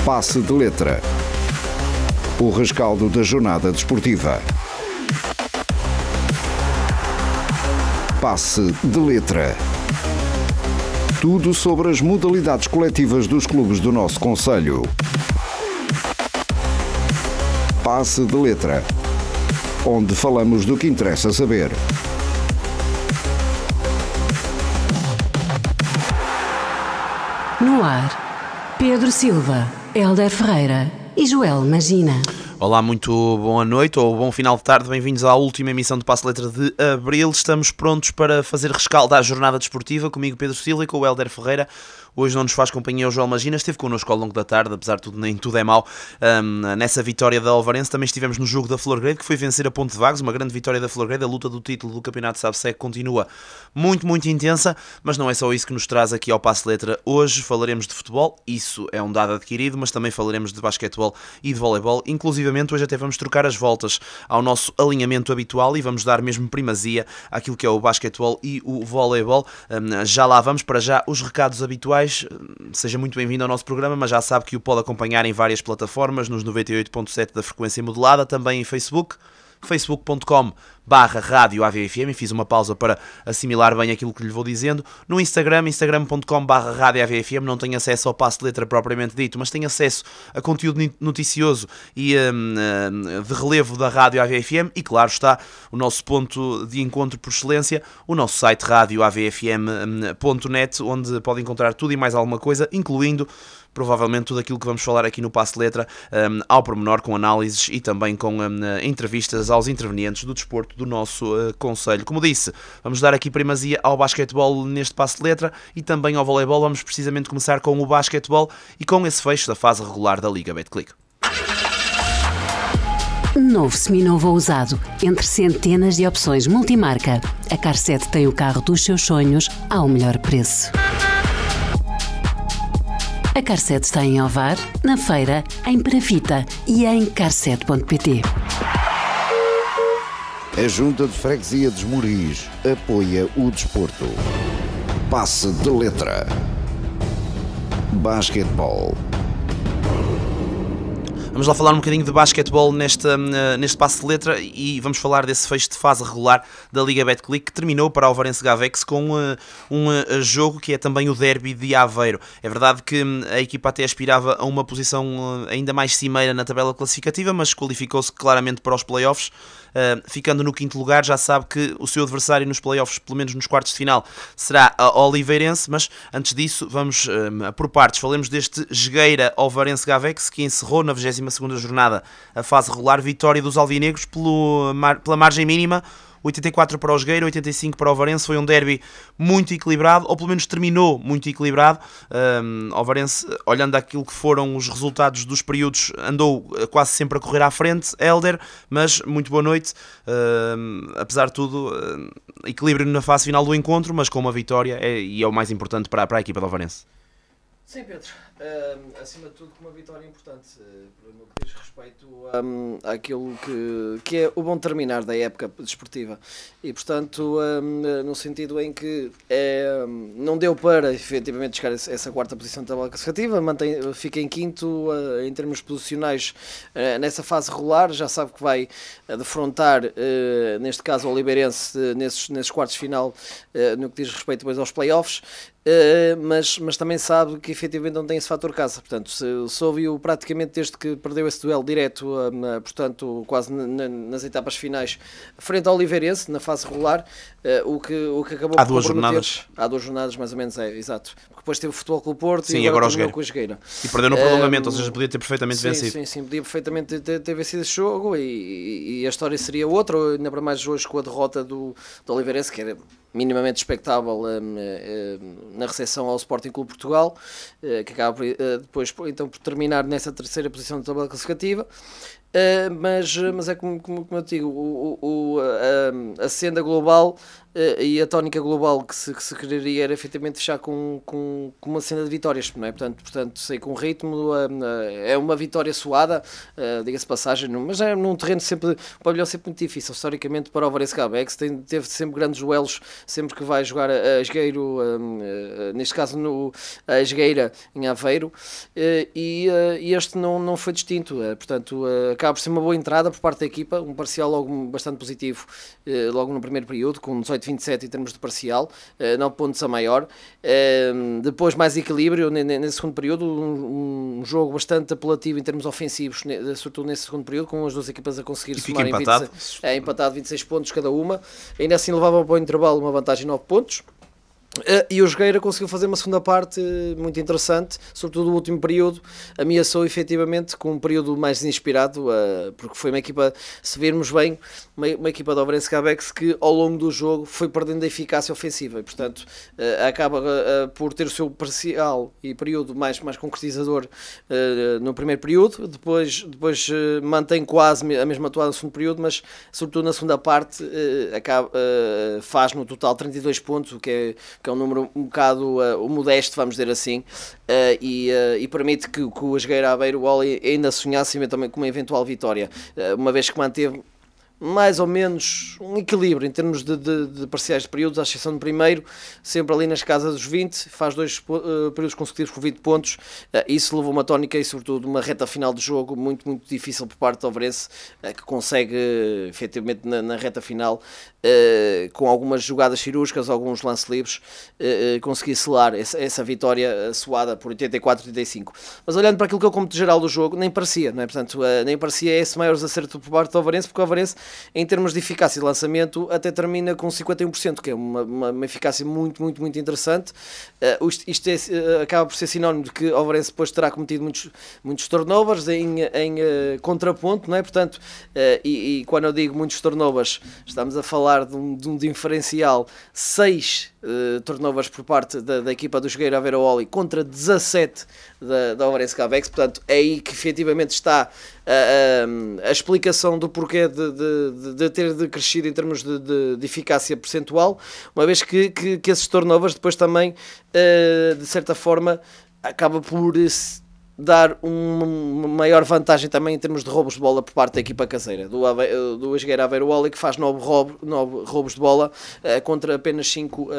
Passe de Letra. O rescaldo da jornada desportiva. Passe de Letra. Tudo sobre as modalidades coletivas dos clubes do nosso concelho. Passe de Letra. Onde falamos do que interessa saber. No ar, Pedro Silva, Hélder Ferreira e Joel Magina. Olá, muito boa noite ou bom final de tarde, bem-vindos à última emissão do Passe de Letra de Abril. Estamos prontos para fazer rescaldo à jornada desportiva, comigo Pedro Silva e com o Hélder Ferreira. Hoje não nos faz companhia o Joel Magina, esteve connosco ao longo da tarde, apesar de tudo, nem tudo é mau. Nessa vitória da Alvarense também estivemos no jogo da Florgrade, que foi vencer a Ponte de Vagos, uma grande vitória da Florgrade. A luta do título do Campeonato Sabsec continua muito intensa, mas não é só isso que nos traz aqui ao Passe de Letra. Hoje falaremos de futebol, isso é um dado adquirido, mas também falaremos de basquetebol e de voleibol. Inclusivamente hoje até vamos trocar as voltas ao nosso alinhamento habitual e vamos dar mesmo primazia àquilo que é o basquetebol e o voleibol. Já lá vamos, para já os recados habituais. Seja muito bem-vindo ao nosso programa, mas já sabe que o pode acompanhar em várias plataformas, nos 98.7 da frequência modulada, também em Facebook, facebook.com/rádio AVFM, fiz uma pausa para assimilar bem aquilo que lhe vou dizendo. No Instagram, instagram.com/rádio AVFM, não tem acesso ao passe de letra propriamente dito, mas tem acesso a conteúdo noticioso e de relevo da rádio AVFM, e claro está o nosso ponto de encontro por excelência, o nosso site radioavfm.net, onde pode encontrar tudo e mais alguma coisa, incluindo provavelmente tudo aquilo que vamos falar aqui no Passe de Letra, ao pormenor, com análises e também com entrevistas aos intervenientes do desporto do nosso concelho. Como disse, vamos dar aqui primazia ao basquetebol neste Passe de Letra e também ao voleibol. Vamos precisamente começar com o basquetebol e com esse fecho da fase regular da Liga Betclic. Novo, seminovo ou usado, entre centenas de opções multimarca, a Car7 tem o carro dos seus sonhos ao melhor preço. A Car7 está em Ovar, na Feira, em Perafita e em car7.pt. A Junta de Freguesia de Esmoriz apoia o desporto. Passe de Letra. Basquetebol. Vamos lá falar um bocadinho de basquetebol neste passe de letra e vamos falar desse fecho de fase regular da Liga Betclic, que terminou para o Alvarense Gavex com um jogo que é também o derby de Aveiro. É verdade que a equipa até aspirava a uma posição ainda mais cimeira na tabela classificativa, mas qualificou-se claramente para os playoffs, ficando no quinto lugar. Já sabe que o seu adversário nos playoffs, pelo menos nos quartos de final, será a Oliveirense, mas antes disso vamos por partes. Falemos deste Jogueira Alvarense Gavex, que encerrou na 22ª jornada a fase regular. Vitória dos alvinegros pela margem mínima, 84 para o Jogueira, 85 para o Alvarense. Foi um derby muito equilibrado, ou pelo menos terminou muito equilibrado. O Alvarense, olhando aquilo que foram os resultados dos períodos, andou quase sempre a correr à frente, Hélder, mas muito boa noite. Apesar de tudo, equilíbrio na fase final do encontro, mas com uma vitória, e é o mais importante para a equipa do Alvarense. Sim, Pedro. Acima de tudo, com uma vitória importante, no que diz respeito àquilo que é o bom terminar da época desportiva. E, portanto, no sentido em que não deu para, efetivamente, chegar a essa quarta posição da tabela classificativa, fica em quinto em termos posicionais nessa fase regular. Já sabe que vai defrontar, neste caso, o Oliveirense nesses quartos de final, no que diz respeito depois aos playoffs. Mas também sabe que efetivamente não tem esse fator casa, portanto soube-o praticamente desde que perdeu esse duelo direto, portanto quase nas etapas finais frente ao Oliveirense na fase regular, o que acabou por comprometer. Há 2 jornadas mais ou menos, exato, porque depois teve o Futebol Clube Porto. Sim, e agora terminou com a Jogueira e perdeu no prolongamento, ou seja, podia ter perfeitamente vencido. Sim, podia perfeitamente ter vencido esse jogo e a história seria outra, ainda para mais hoje com a derrota do Oliveirense, que era minimamente expectável na recepção ao Sporting Clube Portugal, que acaba depois então por terminar nessa terceira posição da tabela classificativa. mas é como eu digo, a senda global e a tónica global que se quereria era efetivamente fechar com uma senda de vitórias, não é? Portanto sei com ritmo, é uma vitória suada, diga-se passagem, mas é num terreno sempre, o pavilhão sempre muito difícil, historicamente para o Alvarense Gabex, teve sempre grandes duelos, sempre que vai jogar a Esgueiro, neste caso a Esgueira em Aveiro, e este não foi distinto, portanto acaba por ser uma boa entrada por parte da equipa, um parcial logo bastante positivo, logo no primeiro período, com 18-27 em termos de parcial, 9 pontos a maior. Depois mais equilíbrio nesse segundo período, um jogo bastante apelativo em termos ofensivos, sobretudo nesse segundo período, com as duas equipas a conseguir somar empatado 26 pontos cada uma. Ainda assim levava para o intervalo uma vantagem de 9 pontos. E o Jogueira conseguiu fazer uma segunda parte muito interessante, sobretudo o último período, ameaçou efetivamente com um período mais inspirado, porque foi uma equipa, se virmos bem, uma equipa do Alvarense Gabex que ao longo do jogo foi perdendo a eficácia ofensiva e portanto acaba por ter o seu parcial e período mais concretizador no primeiro período, depois mantém quase a mesma atuada no segundo período, mas sobretudo na segunda parte faz no total 32 pontos, o que é um número um bocado modesto, vamos dizer assim, e permite que o Esgueira Aveiro ainda sonhasse também com uma eventual vitória, uma vez que manteve mais ou menos um equilíbrio em termos de parciais de períodos, à exceção do primeiro, sempre ali nas casas dos 20, faz 2 períodos consecutivos com 20 pontos, isso levou uma tónica e sobretudo uma reta final de jogo muito, muito difícil por parte do Alvarense, que consegue efetivamente na reta final, com algumas jogadas cirúrgicas, alguns lances livres, conseguir selar essa vitória suada por 84-35. Mas olhando para aquilo que é o cômputo geral do jogo, nem parecia, não é? Portanto, nem parecia esse maior acerto por parte do Alvarense, porque o Alvarense, em termos de eficácia de lançamento, até termina com 51%, que é uma eficácia muito, muito, muito interessante. Isto acaba por ser sinónimo de que o Alvarense depois terá cometido muitos turnovers em contraponto, não é? Portanto, e quando eu digo muitos turnovers, estamos a falar de um diferencial 6 turnovers por parte da equipa do Jogueira Aveiro Oli contra 17 da Alvarense Gabex, portanto é aí que efetivamente está a explicação do porquê de ter crescido em termos de eficácia percentual, uma vez que esses turnovers depois também de certa forma acaba por dar uma maior vantagem também em termos de roubos de bola por parte da equipa caseira do Esgueira Aveiro Oli, que faz 9 roubos de bola contra apenas 5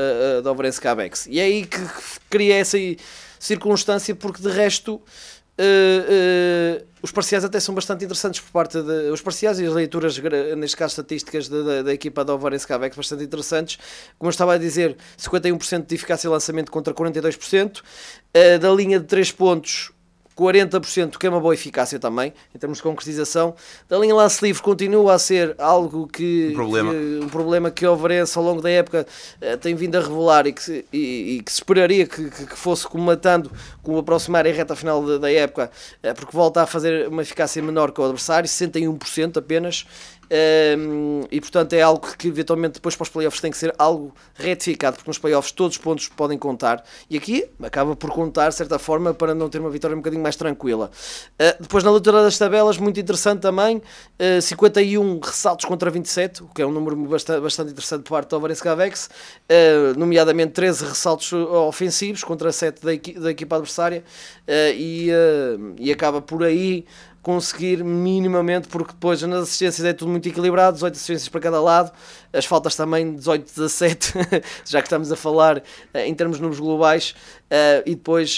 da Alvarense Gabex, e é aí que cria essa circunstância, porque de resto os parciais até são bastante interessantes por parte os parciais e as leituras, neste caso estatísticas da equipa da Alvarense Gabex, bastante interessantes. Como eu estava a dizer, 51% de eficácia de lançamento contra 42%, da linha de 3 pontos 40%, que é uma boa eficácia também, em termos de concretização. Da linha lance livre continua a ser algo um problema que o Alvarense ao longo da época tem vindo a revelar e que se esperaria que fosse comatando com o aproximar em reta final da época, porque volta a fazer uma eficácia menor que o adversário, 61% apenas. E portanto é algo que eventualmente depois para os playoffs tem que ser algo retificado, porque nos playoffs todos os pontos podem contar, e aqui acaba por contar de certa forma para não ter uma vitória um bocadinho mais tranquila. Depois na leitura das tabelas, muito interessante também, 51 ressaltos contra 27, o que é um número bastante interessante por parte do Alvarense Gabex, nomeadamente 13 ressaltos ofensivos contra 7 da equipa adversária, e acaba por aí conseguir minimamente, porque depois nas assistências é tudo muito equilibrado, 18 assistências para cada lado, as faltas também 18-17, já que estamos a falar em termos de números globais, e depois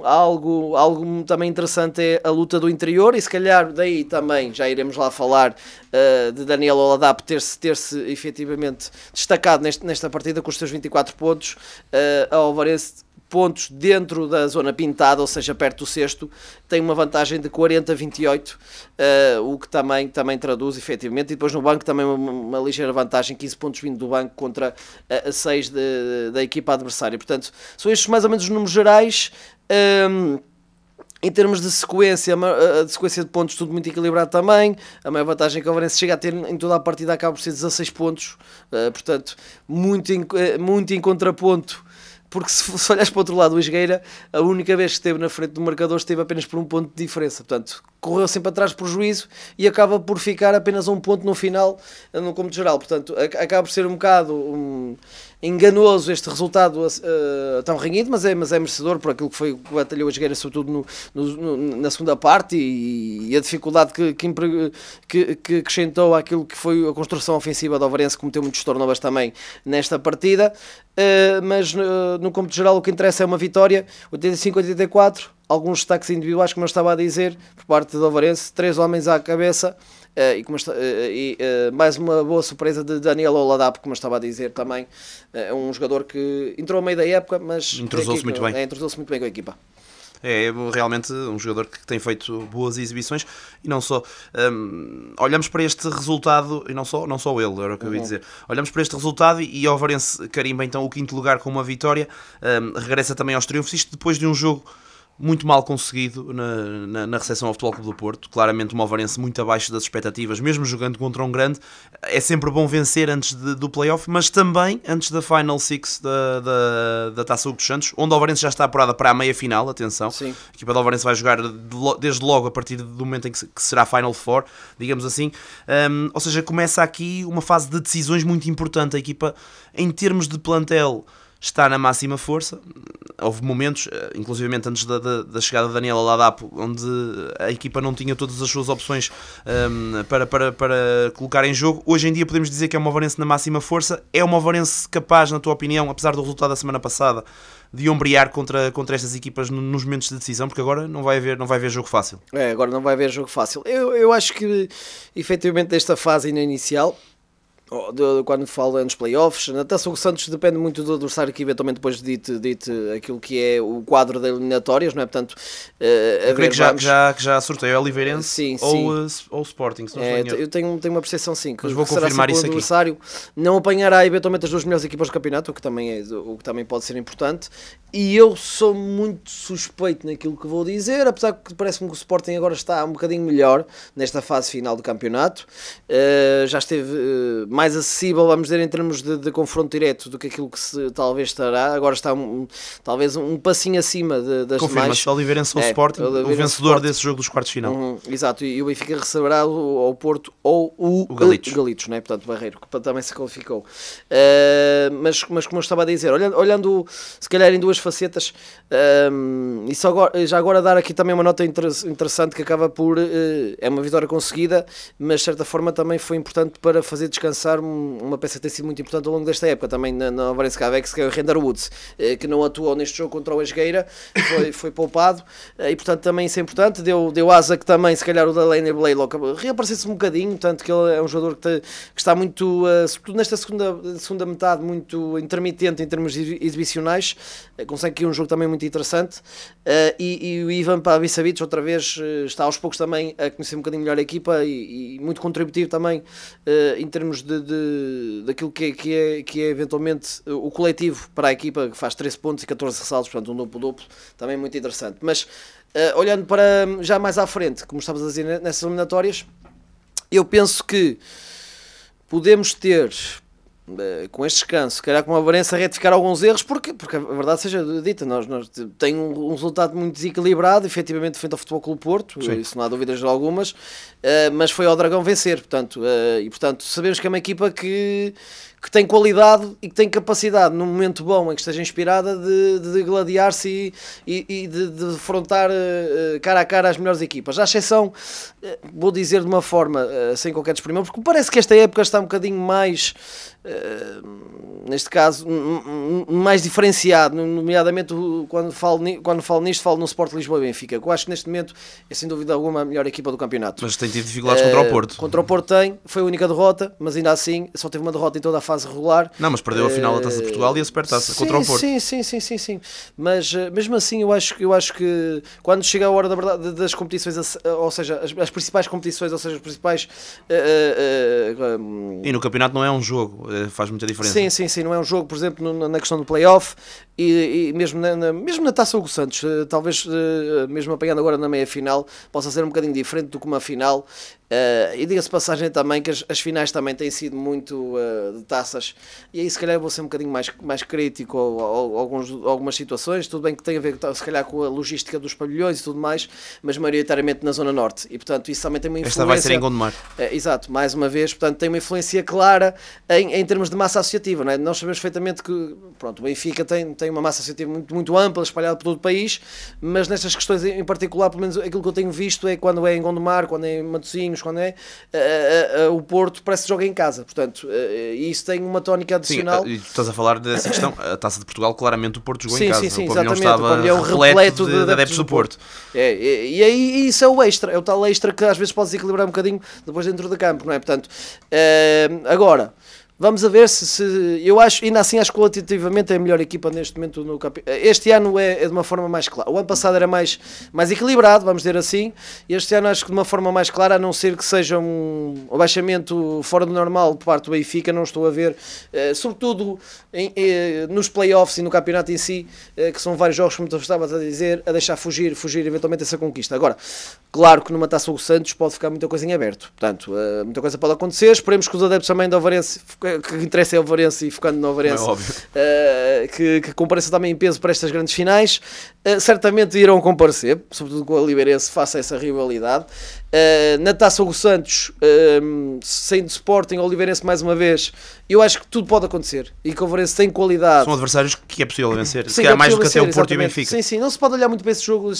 algo também interessante é a luta do interior, e se calhar daí também já iremos lá falar de Daniel Oladap ter-se efetivamente destacado nesta partida com os seus 24 pontos, a Alvarense pontos dentro da zona pintada, ou seja, perto do sexto, tem uma vantagem de 40-28, o que também traduz efetivamente, e depois no banco também uma ligeira vantagem, 15 pontos vindo do banco contra 6 da equipa adversária. Portanto, são estes mais ou menos os números gerais. Em termos de sequência, a sequência de pontos tudo muito equilibrado também, a maior vantagem que o Alvarense chega a ter em toda a partida acaba por ser 16 pontos, portanto, muito em contraponto porque se olhares para o outro lado, o Esgueira, a única vez que esteve na frente do marcador esteve apenas por um ponto de diferença, portanto correu sempre atrás por juízo e acaba por ficar apenas a um ponto no final, no cômputo geral, portanto acaba por ser um bocado enganoso este resultado tão renhido, mas é merecedor por aquilo que foi que batalhou a Esgueira, sobretudo na segunda parte, e a dificuldade que acrescentou àquilo que foi a construção ofensiva do Ovarense, que cometeu muitos turnovers também nesta partida. Mas no cômputo geral o que interessa é uma vitória, 85-84, alguns destaques individuais, como eu estava a dizer, por parte do Ovarense, 3 homens à cabeça, mais uma boa surpresa de Daniel Oladapo, como eu estava a dizer também, um jogador que entrou ao meio da época, mas entrosou-se muito bem. Entrosou-se muito bem com a equipa. É realmente um jogador que tem feito boas exibições, e não só. Olhamos para este resultado, e não só ele, era o que eu ia dizer. Olhamos para este resultado e o Ovarense carimba então o 5º lugar com uma vitória, regressa também aos triunfos, isto depois de um jogo muito mal conseguido na recepção ao Futebol Clube do Porto. Claramente uma Ovarense muito abaixo das expectativas, mesmo jogando contra um grande. É sempre bom vencer antes do play-off, mas também antes da Final Six da Taça Hugo dos Santos, onde a Ovarense já está apurada para a meia-final. Atenção, Sim. A equipa da Ovarense vai jogar desde logo a partir do momento em que será Final Four, digamos assim. Ou seja, começa aqui uma fase de decisões muito importante. A equipa, em termos de plantel, está na máxima força. Houve momentos, inclusivamente antes da chegada de Daniel Oladapo, onde a equipa não tinha todas as suas opções para colocar em jogo. Hoje em dia podemos dizer que é uma Ovarense na máxima força. É uma Ovarense capaz, na tua opinião, apesar do resultado da semana passada, de ombrear contra estas equipas nos momentos de decisão, porque agora não vai haver jogo fácil. Agora não vai haver jogo fácil. Eu acho que, efetivamente, desta fase ainda inicial, quando falo nos playoffs, na Taça Hugo Santos depende muito do adversário que eventualmente depois dite aquilo que é o quadro de eliminatórias, não é? Portanto, eu creio que já sorteio Oliveirense ou Sporting, se não estou eu tenho uma percepção sim, que mas vou confirmar isso aqui. O adversário não apanhará eventualmente as 2 melhores equipas do campeonato, o que também pode ser importante, e eu sou muito suspeito naquilo que vou dizer, apesar que parece-me que o Sporting agora está um bocadinho melhor nesta fase final do campeonato, já esteve mais acessível, vamos dizer, em termos de confronto direto do que aquilo que talvez estará. Agora está talvez um passinho acima das demais. Confirma-se, Oliveirense ou Sporting, o vencedor desse jogo dos quartos de final. Exato, e o Benfica receberá ao Porto ou o Galitos, não é? Portanto, Barreiro, que também se qualificou. Mas como eu estava a dizer, olhando se calhar em duas facetas, e já agora dar aqui também uma nota interessante, que acaba por é uma vitória conseguida, mas de certa forma também foi importante para fazer descansar uma peça que tem sido muito importante ao longo desta época, também na Ovarense Gavex, que é o Render Woods, que não atuou neste jogo contra o Esgueira, foi poupado, e portanto também isso é importante, deu asa que também, se calhar o da Lane Blaylock reaparecesse um bocadinho, tanto que ele é um jogador que está muito, sobretudo nesta segunda metade, muito intermitente em termos exibicionais, consegue aqui um jogo também muito interessante, e o Ivan Pavicevic outra vez está aos poucos também a conhecer um bocadinho melhor a equipa, e muito contributivo também em termos daquilo que é eventualmente o coletivo para a equipa, que faz 13 pontos e 14 ressaltos, portanto um duplo-duplo, também muito interessante. Mas olhando para já mais à frente, como estavas a dizer nessas eliminatórias, eu penso que podemos ter, com este descanso, se calhar com uma Ovarense a retificar alguns erros, porque a verdade seja dita, nós tem um resultado muito desequilibrado, efetivamente, frente ao Futebol Clube Porto, sim, isso não há dúvidas de algumas, mas foi ao Dragão vencer, portanto sabemos que é uma equipa que tem qualidade e que tem capacidade, num momento bom em que esteja inspirada, de gladiar-se e de defrontar cara a cara as melhores equipas. À exceção, vou dizer de uma forma sem qualquer desprimor, porque parece que esta época está um bocadinho mais, neste caso, mais diferenciado, nomeadamente quando falo nisto, falo no Sport Lisboa e Benfica, que eu acho que neste momento é sem dúvida alguma a melhor equipa do campeonato. Mas tem tido dificuldades contra o Porto. Contra o Porto foi a única derrota, mas ainda assim só teve uma derrota em toda a fase regular. Não, mas perdeu a final da Taça de Portugal e a Supertaça contra o Porto. Sim. Mas mesmo assim eu acho que quando chega a hora da verdade das competições, ou seja, as principais competições, ou seja, as principais e no campeonato não é um jogo, faz muita diferença. Sim, não é um jogo, por exemplo, na questão do play-off e mesmo na Taça Hugo Santos, talvez mesmo apanhando agora na meia-final, possa ser um bocadinho diferente do que uma final. E diga-se passagem também que as finais também têm sido muito de taça taças, e aí se calhar vou ser um bocadinho mais crítico algumas situações. Tudo bem que tem a ver se calhar com a logística dos pavilhões e tudo mais, mas maioritariamente na Zona Norte, e portanto isso também tem uma influência. Esta vai ser em Gondomar. Exato, mais uma vez, portanto tem uma influência clara em termos de massa associativa, não é? Nós sabemos perfeitamente que, pronto, o Benfica tem uma massa associativa muito ampla, espalhada por todo o país, mas nestas questões em particular, pelo menos aquilo que eu tenho visto é quando é em Gondomar, quando é em Matosinhos, quando é o Porto, parece que joga em casa, portanto, e isso tem uma tónica adicional. Sim, e tu estás a falar dessa questão, a Taça de Portugal, claramente o Porto jogou em casa. Sim, o pavilhão exatamente, estava repleto de adeptos do Porto. E aí isso é o extra, é o tal extra que às vezes pode desequilibrar um bocadinho depois dentro do campo, não é? Portanto, agora, vamos a ver se eu acho, ainda assim acho que qualitativamente é a melhor equipa neste momento no campeonato. Este ano é de uma forma mais clara. O ano passado era mais equilibrado, vamos dizer assim. Este ano acho que de uma forma mais clara, a não ser que seja um abaixamento fora do normal por parte do Benfica, não estou a ver, sobretudo nos playoffs e no campeonato em si, que são vários jogos, como tu estavas a dizer, a deixar fugir eventualmente essa conquista. Agora, claro que numa Taça do Santos pode ficar muita coisa em aberto, portanto, muita coisa pode acontecer. Esperemos que os adeptos também do Alvarense, que interessa é o Alvarense, e focando no Alvarense, que compareçam também em peso para estas grandes finais. Certamente irão comparecer, sobretudo com o Oliveirense, faça essa rivalidade. Na Taça do Santos, sendo Sporting, o Oliveirense mais uma vez, eu acho que tudo pode acontecer e que o Alvarense tem qualidade. São adversários que é possível vencer, se calhar mais do que até o Porto e o Benfica. Sim, não se pode olhar muito para esse jogo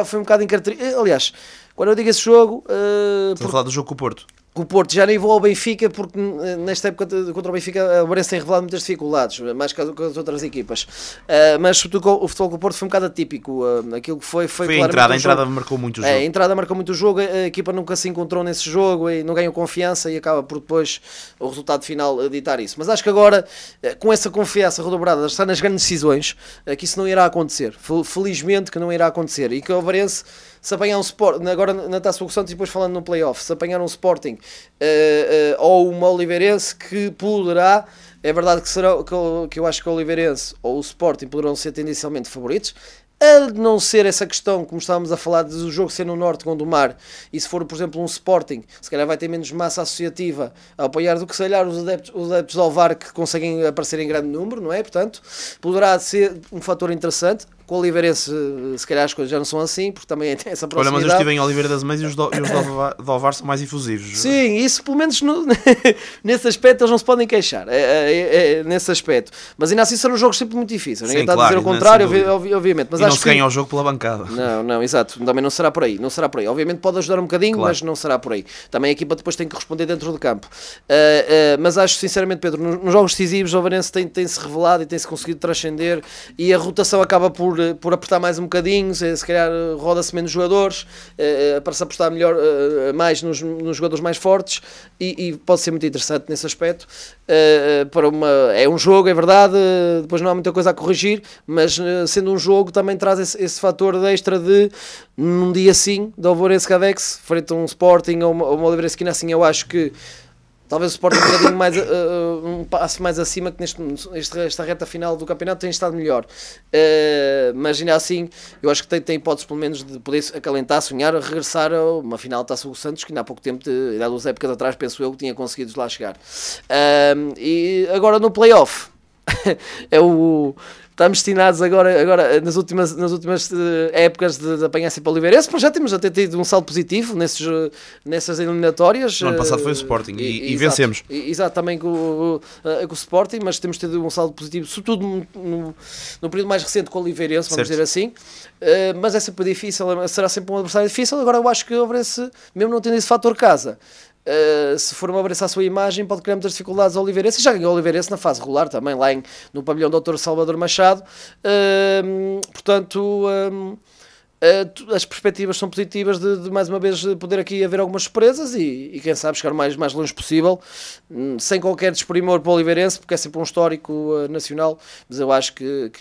foi um bocado incaracterístico. Aliás, quando eu digo esse jogo... Estás a falar do jogo com o Porto? O Porto já nem vou ao Benfica, porque nesta época contra o Benfica o Alvarense tem revelado muitas dificuldades, mais que as outras equipas, mas sobretudo o futebol com o Porto foi um bocado atípico. Aquilo que foi a entrada marcou muito o jogo. A entrada marcou muito o jogo, a equipa nunca se encontrou nesse jogo e não ganhou confiança, e acaba por depois o resultado final ditar isso. Mas acho que agora, com essa confiança redobrada, está nas grandes decisões, que isso não irá acontecer, felizmente que não irá acontecer, e que o Alvarense, se apanhar um Sporting, agora na Taça do Santos e depois falando no playoff, se apanhar um Sporting ou uma Oliveirense, que poderá, é verdade que eu acho que o Oliveirense ou o Sporting poderão ser tendencialmente favoritos, a não ser essa questão, como estávamos a falar, do jogo ser no Norte, Gondomar, e se for, por exemplo, um Sporting, se calhar vai ter menos massa associativa a apoiar do que, se calhar, os adeptos do Alvar, que conseguem aparecer em grande número, não é? Portanto, poderá ser um fator interessante. Com o Oliveirense, se calhar as coisas já não são assim, porque também tem essa proximidade. Olha, mas eu estive em Oliveira das Meias e os do Alvar são mais efusivos. Sim, isso pelo menos nesse aspecto eles não se podem queixar, nesse aspecto. Mas ainda assim serão jogos sempre muito difíceis. Ninguém está a dizer o contrário, obviamente. Mas e não se ganha o jogo pela bancada. Não, exato. Também não será por aí. Obviamente pode ajudar um bocadinho, claro, mas não será por aí. Também a equipa depois tem que responder dentro do campo. Mas acho sinceramente, Pedro, nos jogos decisivos o Alvarense tem-se revelado e tem-se conseguido transcender, e a rotação acaba por apertar mais um bocadinho, se calhar roda-se menos jogadores, para se apostar melhor, mais nos jogadores mais fortes, e pode ser muito interessante nesse aspecto. É um jogo, é verdade, depois não há muita coisa a corrigir, mas sendo um jogo também traz esse fator de extra de, num dia assim, do Alvarense Cavex, frente a um Sporting ou uma Oliveirense, que assim eu acho que talvez o Sporting um bocadinho mais, um passo mais acima, que esta reta final do campeonato tem estado melhor. Mas ainda assim, eu acho que tem hipóteses pelo menos de poder acalentar, sonhar, regressar a uma final de Taça do Santos, que ainda há pouco tempo, há 2 épocas atrás, penso eu, que tinha conseguido lá chegar. E agora no playoff, estamos destinados agora nas últimas épocas de apanhar sempre o Oliveirense, mas já temos até tido um salto positivo nessas eliminatórias. No ano passado foi o Sporting e vencemos. Exato, também com o Sporting, mas temos tido um salto positivo, sobretudo no período mais recente com o Oliveirense, vamos dizer assim. Mas é sempre difícil, será sempre um adversário difícil. Agora eu acho que o Oliveirense, mesmo não tendo esse fator casa, se for uma abraçar a sua imagem, pode criar muitas dificuldades ao Oliveirense, e já ganhou o Oliveirense na fase regular também, lá no pavilhão do Dr. Salvador Machado. Portanto, as perspectivas são positivas de mais uma vez poder aqui haver algumas surpresas e quem sabe chegar o mais longe possível, sem qualquer desprimor para o Oliveirense, porque é sempre um histórico nacional. Mas eu acho que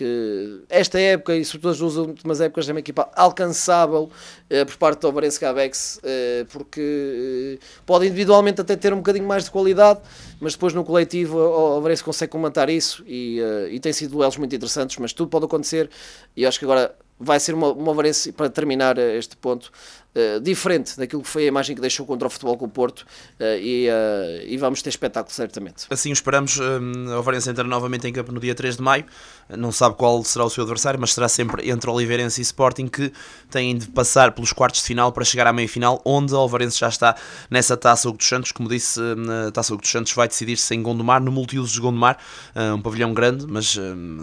esta época, e sobretudo as 2 últimas épocas, é uma equipa alcançável por parte do Alvarense Cavex, porque pode individualmente até ter um bocadinho mais de qualidade, mas depois no coletivo o Alvarense consegue comentar isso, e tem sido duelos muito interessantes, mas tudo pode acontecer. E acho que agora vai ser uma Alvarense, para terminar este ponto, diferente daquilo que foi a imagem que deixou contra o Futebol Clube do Porto, e vamos ter espetáculo certamente. Assim o esperamos. A Ovarense entra novamente em campo no dia 3 de maio, não sabe qual será o seu adversário, mas será sempre entre Oliveirense e Sporting, que têm de passar pelos quartos de final para chegar à meia-final, onde a Ovarense já está nessa Taça Hugo dos Santos. Como disse, a Taça Hugo dos Santos vai decidir-se em Gondomar, no multiusos de Gondomar, um pavilhão grande, mas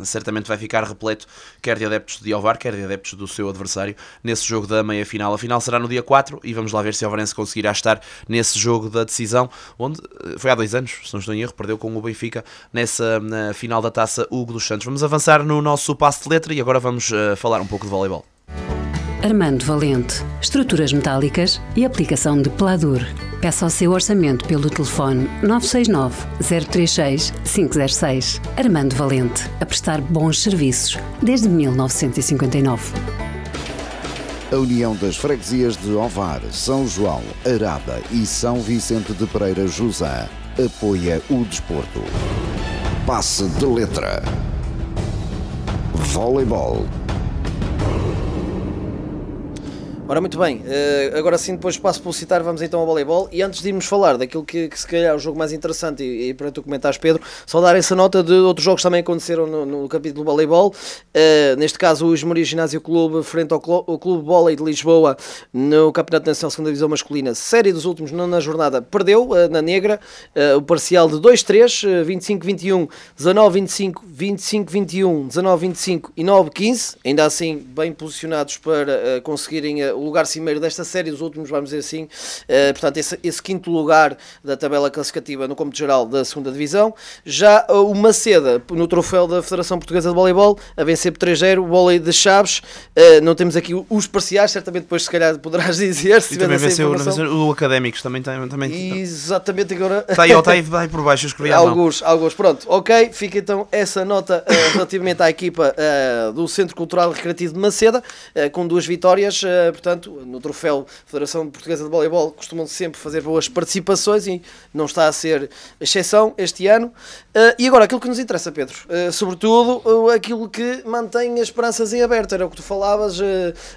certamente vai ficar repleto, quer de adeptos de Ovar, quer de adeptos do seu adversário, nesse jogo da meia-final. A final será no dia 4 e vamos lá ver se a Ovarense conseguirá estar nesse jogo da decisão, onde foi há 2 anos, se não estou em erro, perdeu com o Benfica na final da Taça Hugo dos Santos. Vamos avançar no nosso passo de letra e agora vamos falar um pouco de voleibol. Armando Valente, estruturas metálicas e aplicação de Pladur. Peça o seu orçamento pelo telefone 969 036 506. Armando Valente, a prestar bons serviços desde 1959. A União das Freguesias de Ovar, São João, Arada e São Vicente de Pereira Jusã apoia o desporto. Passe de letra. Voleibol. Ora, muito bem, agora sim, depois do passo publicitário, vamos então ao voleibol. E antes de irmos falar daquilo que se calhar é o jogo mais interessante, e para tu comentares, Pedro, só dar essa nota de outros jogos que também aconteceram no capítulo do voleibol. Neste caso, o Esmoriz Ginásio Clube frente ao Clube Vôlei de Lisboa no Campeonato Nacional 2ª Divisão Masculina, série dos últimos na jornada, perdeu na negra, o parcial de 2-3, 25-21, 19-25, 25-21, 19-25 e 9-15, ainda assim bem posicionados para conseguirem o lugar cimeiro desta série, dos últimos, vamos dizer assim, portanto esse quinto lugar da tabela classificativa no cômputo geral da 2ª Divisão. Já o Maceda, no troféu da Federação Portuguesa de Voleibol, a vencer por 3-0, o vôlei de Chaves. Não temos aqui os parciais, certamente depois se calhar poderás dizer, se e também venceu o Académicos, também. Exatamente, agora está aí por baixo, eu escrevi alguns, pronto, ok, fica então essa nota relativamente à equipa do Centro Cultural e Recreativo de Maceda, com 2 vitórias. Portanto, no troféu Federação Portuguesa de Voleibol costumam sempre fazer boas participações e não está a ser exceção este ano. E agora, aquilo que nos interessa, Pedro, sobretudo aquilo que mantém as esperanças em aberto, era o que tu falavas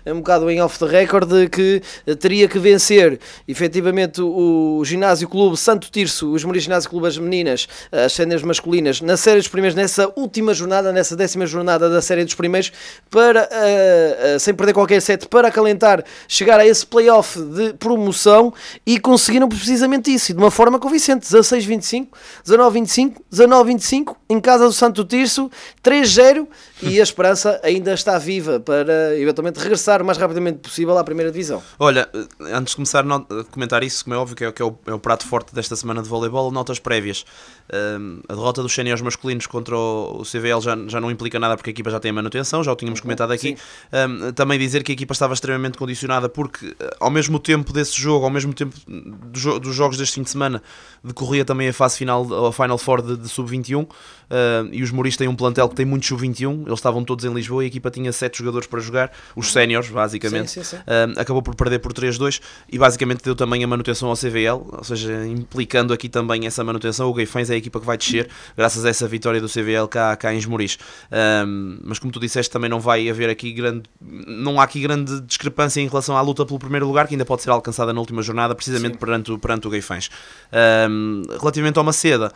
um bocado em off the record, de que teria que vencer efetivamente o Ginásio Clube Santo Tirso, o Esmoriz Ginásio Clube as meninas, as séniores masculinas, na série dos primeiros, nessa última jornada, nessa 10ª jornada da série dos primeiros, para, sem perder qualquer set, para acalentar, chegar a esse play-off de promoção, e conseguiram precisamente isso, e de uma forma convincente, 16-25, 19-25, 19-25, em casa do Santo Tirso, 3-0, e a esperança ainda está viva para eventualmente regressar o mais rapidamente possível à primeira divisão. Olha, antes de começar a comentar isso, como é óbvio que é o prato forte desta semana de voleibol, notas prévias. A derrota dos séniores masculinos contra o CVL já não implica nada, porque a equipa já tem a manutenção, já o tínhamos comentado aqui. Também dizer que a equipa estava extremamente condicionada, porque ao mesmo tempo desse jogo, ao mesmo tempo dos jogos deste fim de semana, decorria também a fase final, a Final Four de Sub-21, e os Moris têm um plantel que tem muito Sub-21, eles estavam todos em Lisboa e a equipa tinha 7 jogadores para jogar, os séniores basicamente. Sim. Acabou por perder por 3-2 e basicamente deu também a manutenção ao CVL, ou seja, implicando aqui também essa manutenção. O Guifães é a equipa que vai descer graças a essa vitória do CVL cá em Esmoriz. Mas como tu disseste, também não vai haver aqui não há aqui grande discrepância em relação à luta pelo primeiro lugar, que ainda pode ser alcançada na última jornada, precisamente perante o Guifães. Relativamente ao Maceda,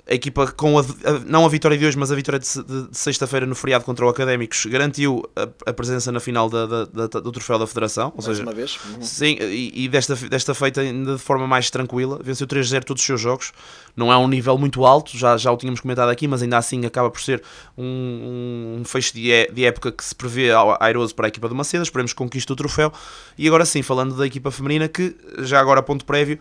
a equipa, com não a vitória de hoje, mas a vitória de sexta-feira no feriado contra o Académicos, garantiu a presença na final do troféu da Federação. Ou seja, uma vez. Sim, e desta feita ainda de forma mais tranquila, venceu 3-0 todos os seus jogos. Não é um nível muito alto, já o tínhamos comentado aqui, mas ainda assim acaba por ser um fecho de época que se prevê airoso para a equipa do Maceda. Esperemos que conquiste o troféu. E agora sim, falando da equipa feminina, que já agora a ponto prévio,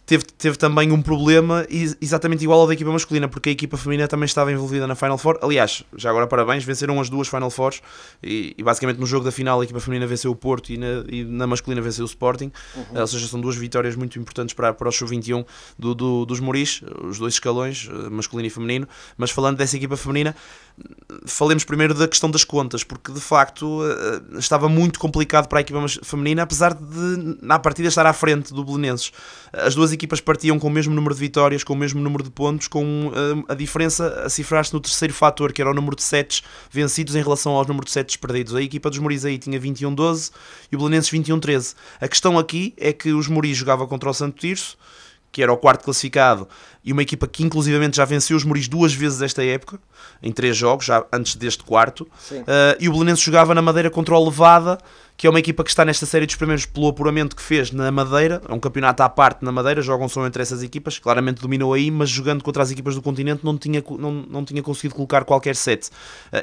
teve também um problema exatamente igual ao da equipa masculina, porque a equipa feminina também estava envolvida na Final Four. Aliás, já agora parabéns, venceram as 2 Final Fours e basicamente no jogo da final a equipa feminina venceu o Porto e na masculina venceu o Sporting. Ou seja, são 2 vitórias muito importantes para o Sub-21 dos Moris, os 2 escalões, masculino e feminino. Mas falando dessa equipa feminina, falemos primeiro da questão das contas, porque de facto estava muito complicado para a equipa feminina, apesar de na partida estar à frente do Belenenses. As duas equipas equipas partiam com o mesmo número de vitórias, com o mesmo número de pontos, com a diferença a cifrar-se no terceiro fator, que era o número de sets vencidos em relação ao número de sets perdidos. A equipa dos Moris aí tinha 21-12 e o Belenenses 21-13. A questão aqui é que os Moris jogava contra o Santo Tirso, que era o quarto classificado, e uma equipa que inclusivamente já venceu os Moris 2 vezes esta época, em 3 jogos, já antes deste quarto, e o Belenenses jogava na Madeira contra o Levada, que é uma equipa que está nesta série dos primeiros pelo apuramento que fez na Madeira, é um campeonato à parte na Madeira, jogam só entre essas equipas, claramente dominou aí, mas jogando contra as equipas do continente não tinha conseguido colocar qualquer set,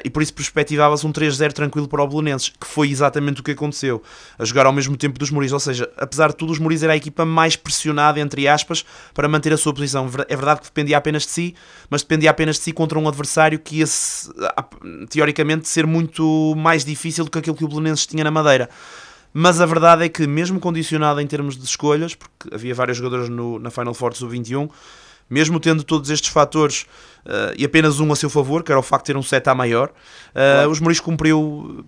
e por isso perspectivava-se um 3-0 tranquilo para o Belenenses, que foi exatamente o que aconteceu, a jogar ao mesmo tempo dos Moris, ou seja, apesar de tudo os Moris era a equipa mais pressionada, entre aspas, para manter a sua posição. É verdade que dependia apenas de si, mas dependia apenas de si contra um adversário que ia teoricamente ser muito mais difícil do que aquilo que o Belenenses tinha na Madeira. Mas a verdade é que, mesmo condicionado em termos de escolhas, porque havia vários jogadores na Final Four Sub-21, mesmo tendo todos estes fatores e apenas um a seu favor, que era o facto de ter um set a maior, os Moris cumpriu